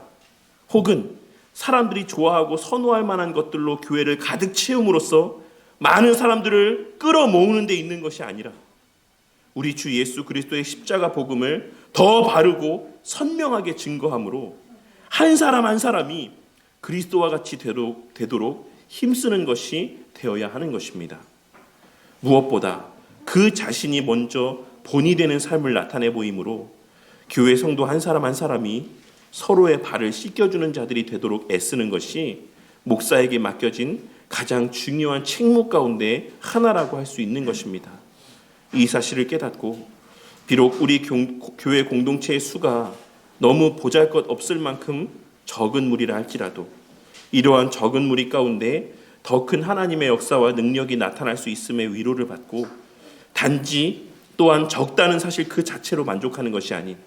혹은 사람들이 좋아하고 선호할 만한 것들로 교회를 가득 채움으로써 많은 사람들을 끌어모으는 데 있는 것이 아니라 우리 주 예수 그리스도의 십자가 복음을 더 바르고 선명하게 증거함으로 한 사람 한 사람이 그리스도와 같이 되도록 힘쓰는 것이 되어야 하는 것입니다. 무엇보다 그 자신이 먼저 본이 되는 삶을 나타내 보이므로 교회 성도 한 사람 한 사람이 서로의 발을 씻겨주는 자들이 되도록 애쓰는 것이 목사에게 맡겨진 가장 중요한 책무 가운데 하나라고 할 수 있는 것입니다. 이 사실을 깨닫고 비록 우리 교회 공동체의 수가 너무 보잘것없을 만큼 적은 무리라 할지라도 이러한 적은 무리 가운데 더 큰 하나님의 역사와 능력이 나타날 수 있음에 위로를 받고, 단지 또한 적다는 사실 그 자체로 만족하는 것이 아닌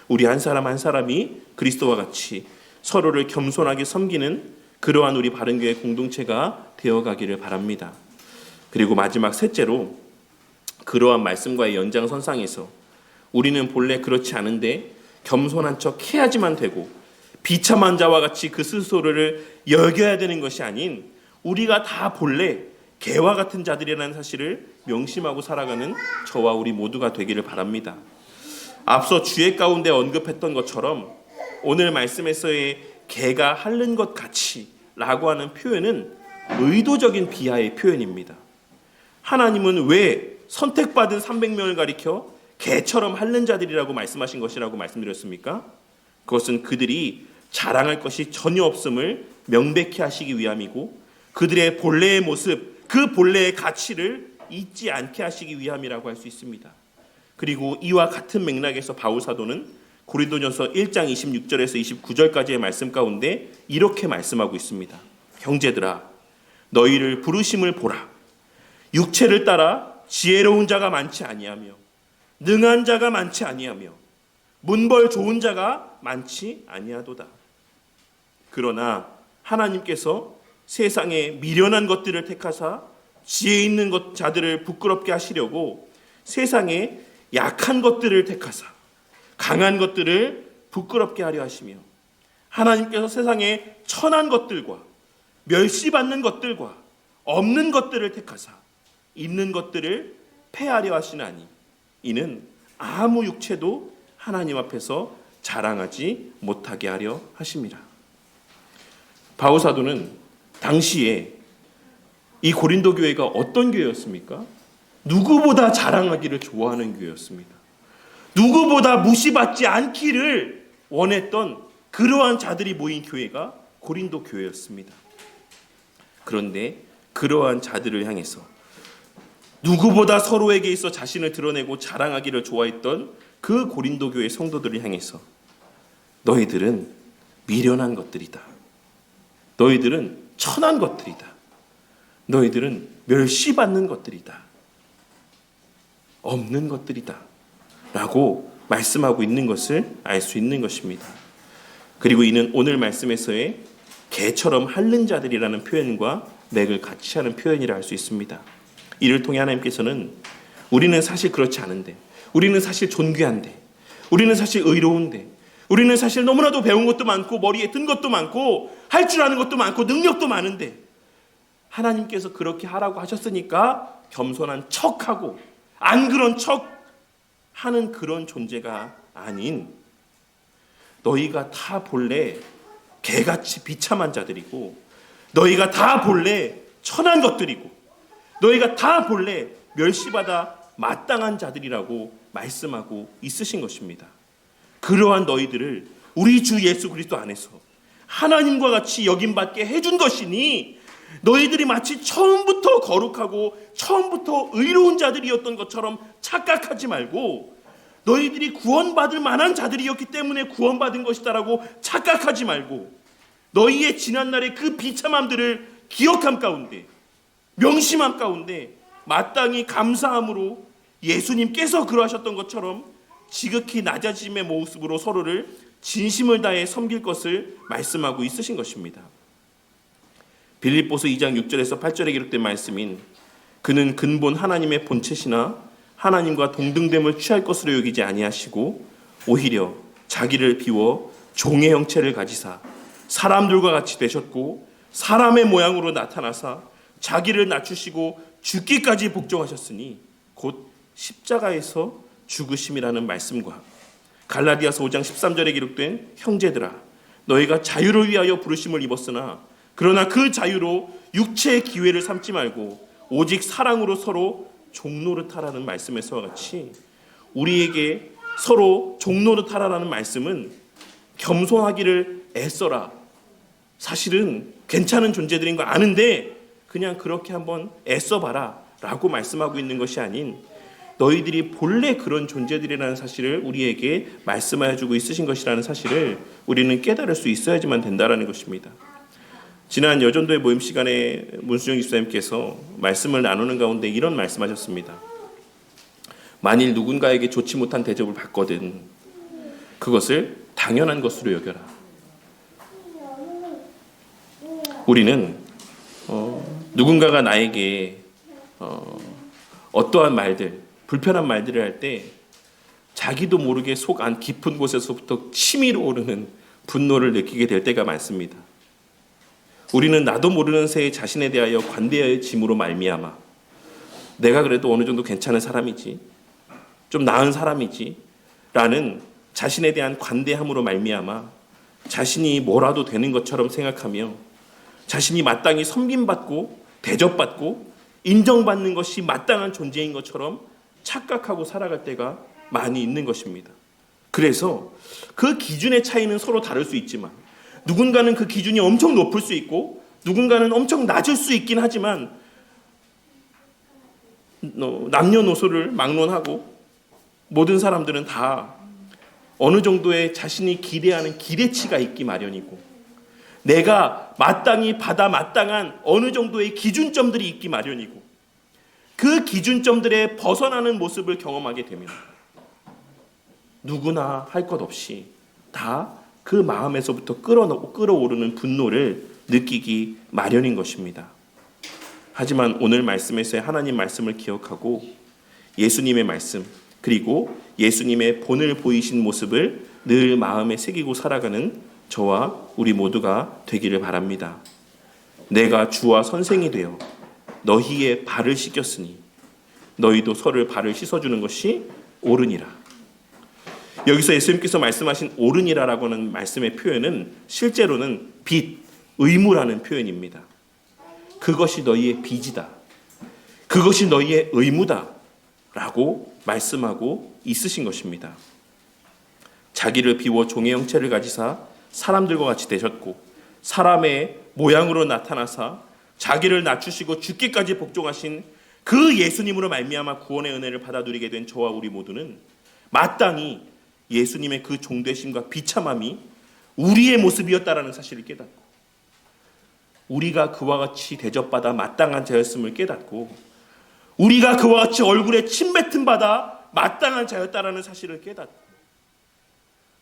우리 한 사람 한 사람이 그리스도와 같이 서로를 겸손하게 섬기는 그러한 우리 바른교회 공동체가 되어가기를 바랍니다. 그리고 마지막 셋째로, 그러한 말씀과의 연장선상에서 우리는 본래 그렇지 않은데 겸손한 척 해야지만 되고 비참한 자와 같이 그 스스로를 여겨야 되는 것이 아닌 우리가 다 본래 개와 같은 자들이라는 사실을 명심하고 살아가는 저와 우리 모두가 되기를 바랍니다. 앞서 주의 가운데 언급했던 것처럼 오늘 말씀에서의 개가 핥는 것 같이 라고 하는 표현은 의도적인 비하의 표현입니다. 하나님은 왜 선택받은 300명을 가리켜 개처럼 핥는 자들이라고 말씀하신 것이라고 말씀드렸습니까? 그것은 그들이 자랑할 것이 전혀 없음을 명백히 하시기 위함이고 그들의 본래의 모습, 그 본래의 가치를 잊지 않게 하시기 위함이라고 할 수 있습니다. 그리고 이와 같은 맥락에서 바울 사도는 고린도전서 1장 26절에서 29절까지의 말씀 가운데 이렇게 말씀하고 있습니다. 형제들아, 너희를 부르심을 보라. 육체를 따라 지혜로운 자가 많지 아니하며 능한 자가 많지 아니하며 문벌 좋은 자가 많지 아니하도다. 그러나 하나님께서 세상에 미련한 것들을 택하사 지혜 있는 자들을 부끄럽게 하시려고 세상에 약한 것들을 택하사 강한 것들을 부끄럽게 하려 하시며 하나님께서 세상에 천한 것들과 멸시받는 것들과 없는 것들을 택하사 있는 것들을 폐하려 하시나니 이는 아무 육체도 하나님 앞에서 자랑하지 못하게 하려 하심이라. 바울 사도는 당시에 이 고린도 교회가 어떤 교회였습니까? 누구보다 자랑하기를 좋아하는 교회였습니다. 누구보다 무시받지 않기를 원했던 그러한 자들이 모인 교회가 고린도 교회였습니다. 그런데 그러한 자들을 향해서 누구보다 서로에게 있어 자신을 드러내고 자랑하기를 좋아했던 그 고린도 교회 성도들을 향해서 너희들은 미련한 것들이다. 너희들은 천한 것들이다. 너희들은 멸시받는 것들이다. 없는 것들이다. 라고 말씀하고 있는 것을 알 수 있는 것입니다. 그리고 이는 오늘 말씀에서의 개처럼 핥는 자들이라는 표현과 맥을 같이 하는 표현이라 할 수 있습니다. 이를 통해 하나님께서는 우리는 사실 그렇지 않은데, 우리는 사실 존귀한데, 우리는 사실 의로운데, 우리는 사실 너무나도 배운 것도 많고 머리에 든 것도 많고 할 줄 아는 것도 많고 능력도 많은데, 하나님께서 그렇게 하라고 하셨으니까 겸손한 척하고 안 그런 척 하는 그런 존재가 아닌, 너희가 다 본래 개같이 비참한 자들이고, 너희가 다 본래 천한 것들이고, 너희가 다 본래 멸시받아 마땅한 자들이라고 말씀하고 있으신 것입니다. 그러한 너희들을 우리 주 예수 그리스도 안에서 하나님과 같이 여김받게 해준 것이니, 너희들이 마치 처음부터 거룩하고 처음부터 의로운 자들이었던 것처럼 착각하지 말고, 너희들이 구원받을 만한 자들이었기 때문에 구원받은 것이다라고 착각하지 말고, 너희의 지난날의 그 비참함들을 기억함 가운데, 명심함 가운데 마땅히 감사함으로 예수님께서 그러하셨던 것처럼 지극히 낮아짐의 모습으로 서로를 진심을 다해 섬길 것을 말씀하고 있으신 것입니다. 빌립보서 2장 6절에서 8절에 기록된 말씀인 그는 근본 하나님의 본체시나 하나님과 동등됨을 취할 것으로 여기지 아니하시고 오히려 자기를 비워 종의 형체를 가지사 사람들과 같이 되셨고 사람의 모양으로 나타나사 자기를 낮추시고 죽기까지 복종하셨으니 곧 십자가에서 죽으심이라는 말씀과 갈라디아서 5장 13절에 기록된 형제들아 너희가 자유를 위하여 부르심을 입었으나 그러나 그 자유로 육체의 기회를 삼지 말고 오직 사랑으로 서로 종노릇하라는 말씀에서와 같이 우리에게 서로 종노릇하라는 말씀은 겸손하기를 애써라. 사실은 괜찮은 존재들인 거 아는데 그냥 그렇게 한번 애써봐라 라고 말씀하고 있는 것이 아닌 너희들이 본래 그런 존재들이라는 사실을 우리에게 말씀하여 주고 있으신 것이라는 사실을 우리는 깨달을 수 있어야지만 된다는 것입니다. 지난 여전도의 모임 시간에 문수정 집사님께서 말씀을 나누는 가운데 이런 말씀하셨습니다. 만일 누군가에게 좋지 못한 대접을 받거든 그것을 당연한 것으로 여겨라. 우리는 누군가가 나에게 어떠한 말들, 불편한 말들을 할 때 자기도 모르게 속 안 깊은 곳에서부터 치밀어 오르는 분노를 느끼게 될 때가 많습니다. 우리는 나도 모르는 새에 자신에 대하여 관대의 짐으로 말미암아 내가 그래도 어느 정도 괜찮은 사람이지, 좀 나은 사람이지 라는 자신에 대한 관대함으로 말미암아 자신이 뭐라도 되는 것처럼 생각하며 자신이 마땅히 섬김받고 대접받고 인정받는 것이 마땅한 존재인 것처럼 착각하고 살아갈 때가 많이 있는 것입니다. 그래서 그 기준의 차이는 서로 다를 수 있지만 누군가는 그 기준이 엄청 높을 수 있고 누군가는 엄청 낮을 수 있긴 하지만 남녀노소를 막론하고 모든 사람들은 다 어느 정도의 자신이 기대하는 기대치가 있기 마련이고 내가 마땅히 받아 마땅한 어느 정도의 기준점들이 있기 마련이고 그 기준점들에 벗어나는 모습을 경험하게 되면 누구나 할 것 없이 다 그 마음에서부터 끌어오르는 분노를 느끼기 마련인 것입니다. 하지만 오늘 말씀에서의 하나님 말씀을 기억하고 예수님의 말씀 그리고 예수님의 본을 보이신 모습을 늘 마음에 새기고 살아가는 저와 우리 모두가 되기를 바랍니다. 내가 주와 선생이 되어 너희의 발을 씻겼으니 너희도 서로를 발을 씻어주는 것이 옳으니라. 여기서 예수님께서 말씀하신 옳으니라라고 하는 말씀의 표현은 실제로는 빚, 의무라는 표현입니다. 그것이 너희의 빚이다. 그것이 너희의 의무다. 라고 말씀하고 있으신 것입니다. 자기를 비워 종의 형체를 가지사 사람들과 같이 되셨고 사람의 모양으로 나타나사 자기를 낮추시고 죽기까지 복종하신 그 예수님으로 말미암아 구원의 은혜를 받아 누리게 된 저와 우리 모두는 마땅히 예수님의 그 종되심과 비참함이 우리의 모습이었다라는 사실을 깨닫고 우리가 그와 같이 대접받아 마땅한 자였음을 깨닫고 우리가 그와 같이 얼굴에 침뱉음 받아 마땅한 자였다라는 사실을 깨닫고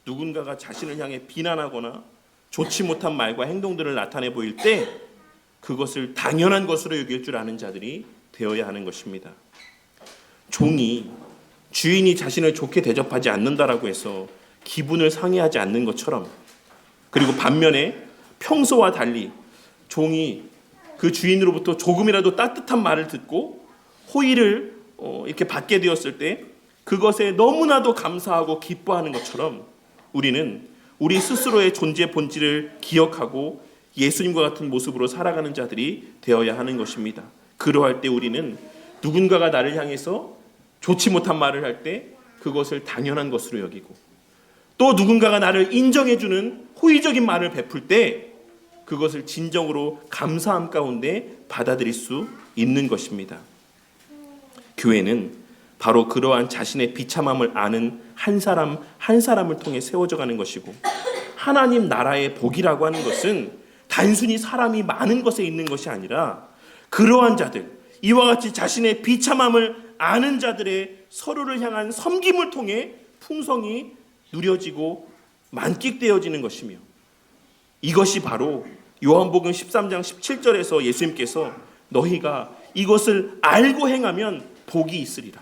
누군가가 자신을 향해 비난하거나 좋지 못한 말과 행동들을 나타내 보일 때 그것을 당연한 것으로 여길 줄 아는 자들이 되어야 하는 것입니다. 종이 주인이 자신을 좋게 대접하지 않는다라고 해서 기분을 상해하지 않는 것처럼, 그리고 반면에 평소와 달리 종이 그 주인으로부터 조금이라도 따뜻한 말을 듣고 호의를 이렇게 받게 되었을 때 그것에 너무나도 감사하고 기뻐하는 것처럼 우리는 우리 스스로의 존재 본질을 기억하고 예수님과 같은 모습으로 살아가는 자들이 되어야 하는 것입니다. 그러할 때 우리는 누군가가 나를 향해서 좋지 못한 말을 할 때 그것을 당연한 것으로 여기고, 또 누군가가 나를 인정해주는 호의적인 말을 베풀 때 그것을 진정으로 감사함 가운데 받아들일 수 있는 것입니다. 교회는 바로 그러한 자신의 비참함을 아는 한 사람 한 사람을 통해 세워져 가는 것이고, 하나님 나라의 복이라고 하는 것은 단순히 사람이 많은 것에 있는 것이 아니라 그러한 자들, 이와 같이 자신의 비참함을 아는 자들의 서로를 향한 섬김을 통해 풍성이 누려지고 만끽되어지는 것이며, 이것이 바로 요한복음 13장 17절에서 예수님께서 너희가 이것을 알고 행하면 복이 있으리라,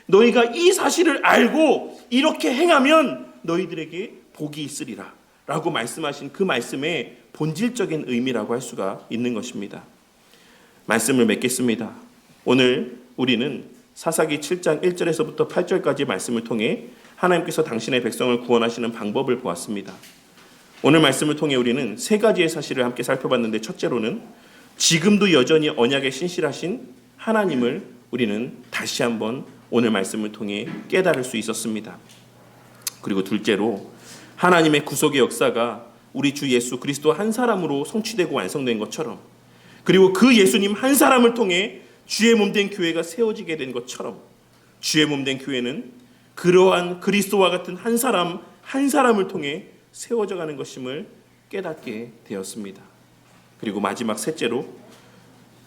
너희가 이 사실을 알고 이렇게 행하면 너희들에게 복이 있으리라 라고 말씀하신 그 말씀의 본질적인 의미라고 할 수가 있는 것입니다. 말씀을 맺겠습니다. 오늘 우리는 사사기 7장 1절에서부터 8절까지 말씀을 통해 하나님께서 당신의 백성을 구원하시는 방법을 보았습니다. 오늘 말씀을 통해 우리는 세 가지의 사실을 함께 살펴봤는데, 첫째로는 지금도 여전히 언약에 신실하신 하나님을 우리는 다시 한번 오늘 말씀을 통해 깨달을 수 있었습니다. 그리고 둘째로 하나님의 구속의 역사가 우리 주 예수 그리스도 한 사람으로 성취되고 완성된 것처럼, 그리고 그 예수님 한 사람을 통해 주의 몸된 교회가 세워지게 된 것처럼, 주의 몸된 교회는 그러한 그리스도와 같은 한 사람 한 사람을 통해 세워져 가는 것임을 깨닫게 되었습니다. 그리고 마지막 셋째로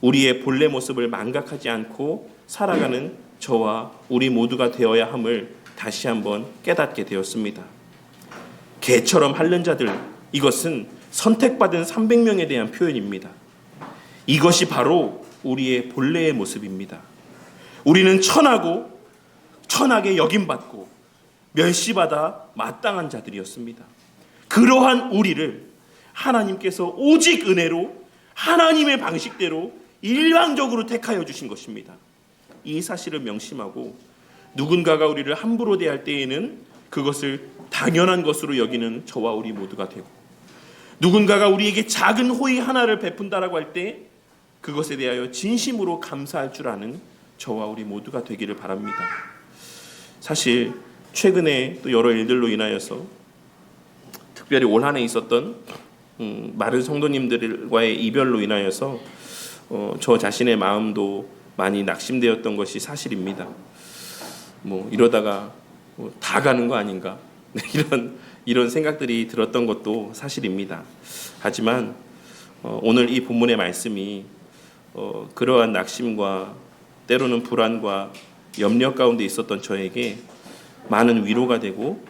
우리의 본래 모습을 망각하지 않고 살아가는 저와 우리 모두가 되어야 함을 다시 한번 깨닫게 되었습니다. 개처럼 핥는 자들, 이것은 선택받은 300명에 대한 표현입니다. 이것이 바로 우리의 본래의 모습입니다. 우리는 천하게 여김받고 멸시받아 마땅한 자들이었습니다. 그러한 우리를 하나님께서 오직 은혜로 하나님의 방식대로 일방적으로 택하여 주신 것입니다. 이 사실을 명심하고 누군가가 우리를 함부로 대할 때에는 그것을 당연한 것으로 여기는 저와 우리 모두가 되고, 누군가가 우리에게 작은 호의 하나를 베푼다라고 할 때 그것에 대하여 진심으로 감사할 줄 아는 저와 우리 모두가 되기를 바랍니다. 사실 최근에 또 여러 일들로 인하여서, 특별히 올 한 해 있었던 많은 성도님들과의 이별로 인하여서 저 자신의 마음도 많이 낙심되었던 것이 사실입니다. 이러다가 다 가는 거 아닌가 이런 생각들이 들었던 것도 사실입니다. 하지만 오늘 이 본문의 말씀이 그러한 낙심과 때로는 불안과 염려 가운데 있었던 저에게 많은 위로가 되고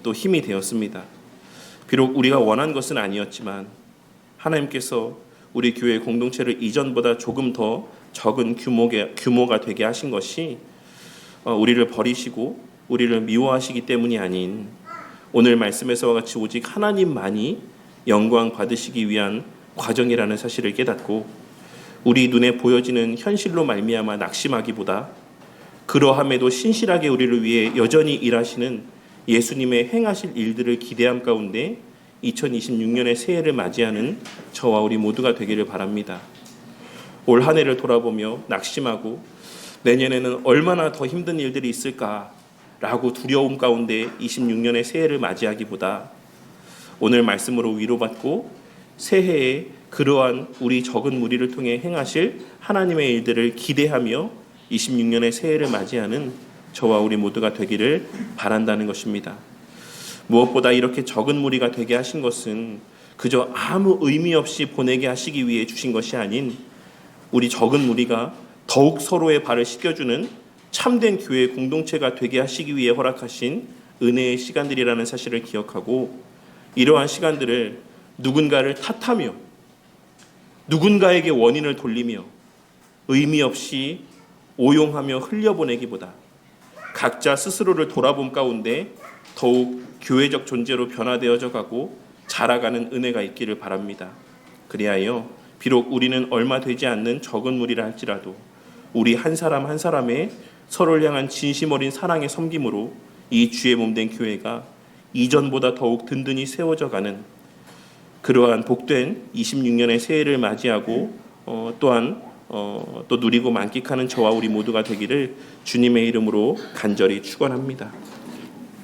또 힘이 되었습니다. 비록 우리가 원한 것은 아니었지만 하나님께서 우리 교회 공동체를 이전보다 조금 더 적은 규모가 되게 하신 것이 우리를 버리시고 우리를 미워하시기 때문이 아닌, 오늘 말씀에서와 같이 오직 하나님만이 영광 받으시기 위한 과정이라는 사실을 깨닫고, 우리 눈에 보여지는 현실로 말미암아 낙심하기보다 그러함에도 신실하게 우리를 위해 여전히 일하시는 예수님의 행하실 일들을 기대함 가운데 2026년의 새해를 맞이하는 저와 우리 모두가 되기를 바랍니다. 올 한 해를 돌아보며 낙심하고 내년에는 얼마나 더 힘든 일들이 있을까라고 두려움 가운데 26년의 새해를 맞이하기보다 오늘 말씀으로 위로받고 새해에 그러한 우리 적은 무리를 통해 행하실 하나님의 일들을 기대하며 26년의 새해를 맞이하는 저와 우리 모두가 되기를 바란다는 것입니다. 무엇보다 이렇게 적은 무리가 되게 하신 것은 그저 아무 의미 없이 보내게 하시기 위해 주신 것이 아닌, 우리 적은 무리가 더욱 서로의 발을 씻겨주는 참된 교회 공동체가 되게 하시기 위해 허락하신 은혜의 시간들이라는 사실을 기억하고 이러한 시간들을 누군가를 탓하며 누군가에게 원인을 돌리며 의미 없이 오용하며 흘려보내기보다 각자 스스로를 돌아봄 가운데 더욱 교회적 존재로 변화되어져 가고 자라가는 은혜가 있기를 바랍니다. 그리하여 비록 우리는 얼마 되지 않는 적은 무리라 할지라도 우리 한 사람 한 사람의 서로를 향한 진심 어린 사랑의 섬김으로 이 주의 몸된 교회가 이전보다 더욱 든든히 세워져 가는 그러한 복된 26년의 새해를 맞이하고 또한 또 누리고 만끽하는 저와 우리 모두가 되기를 주님의 이름으로 간절히 축원합니다.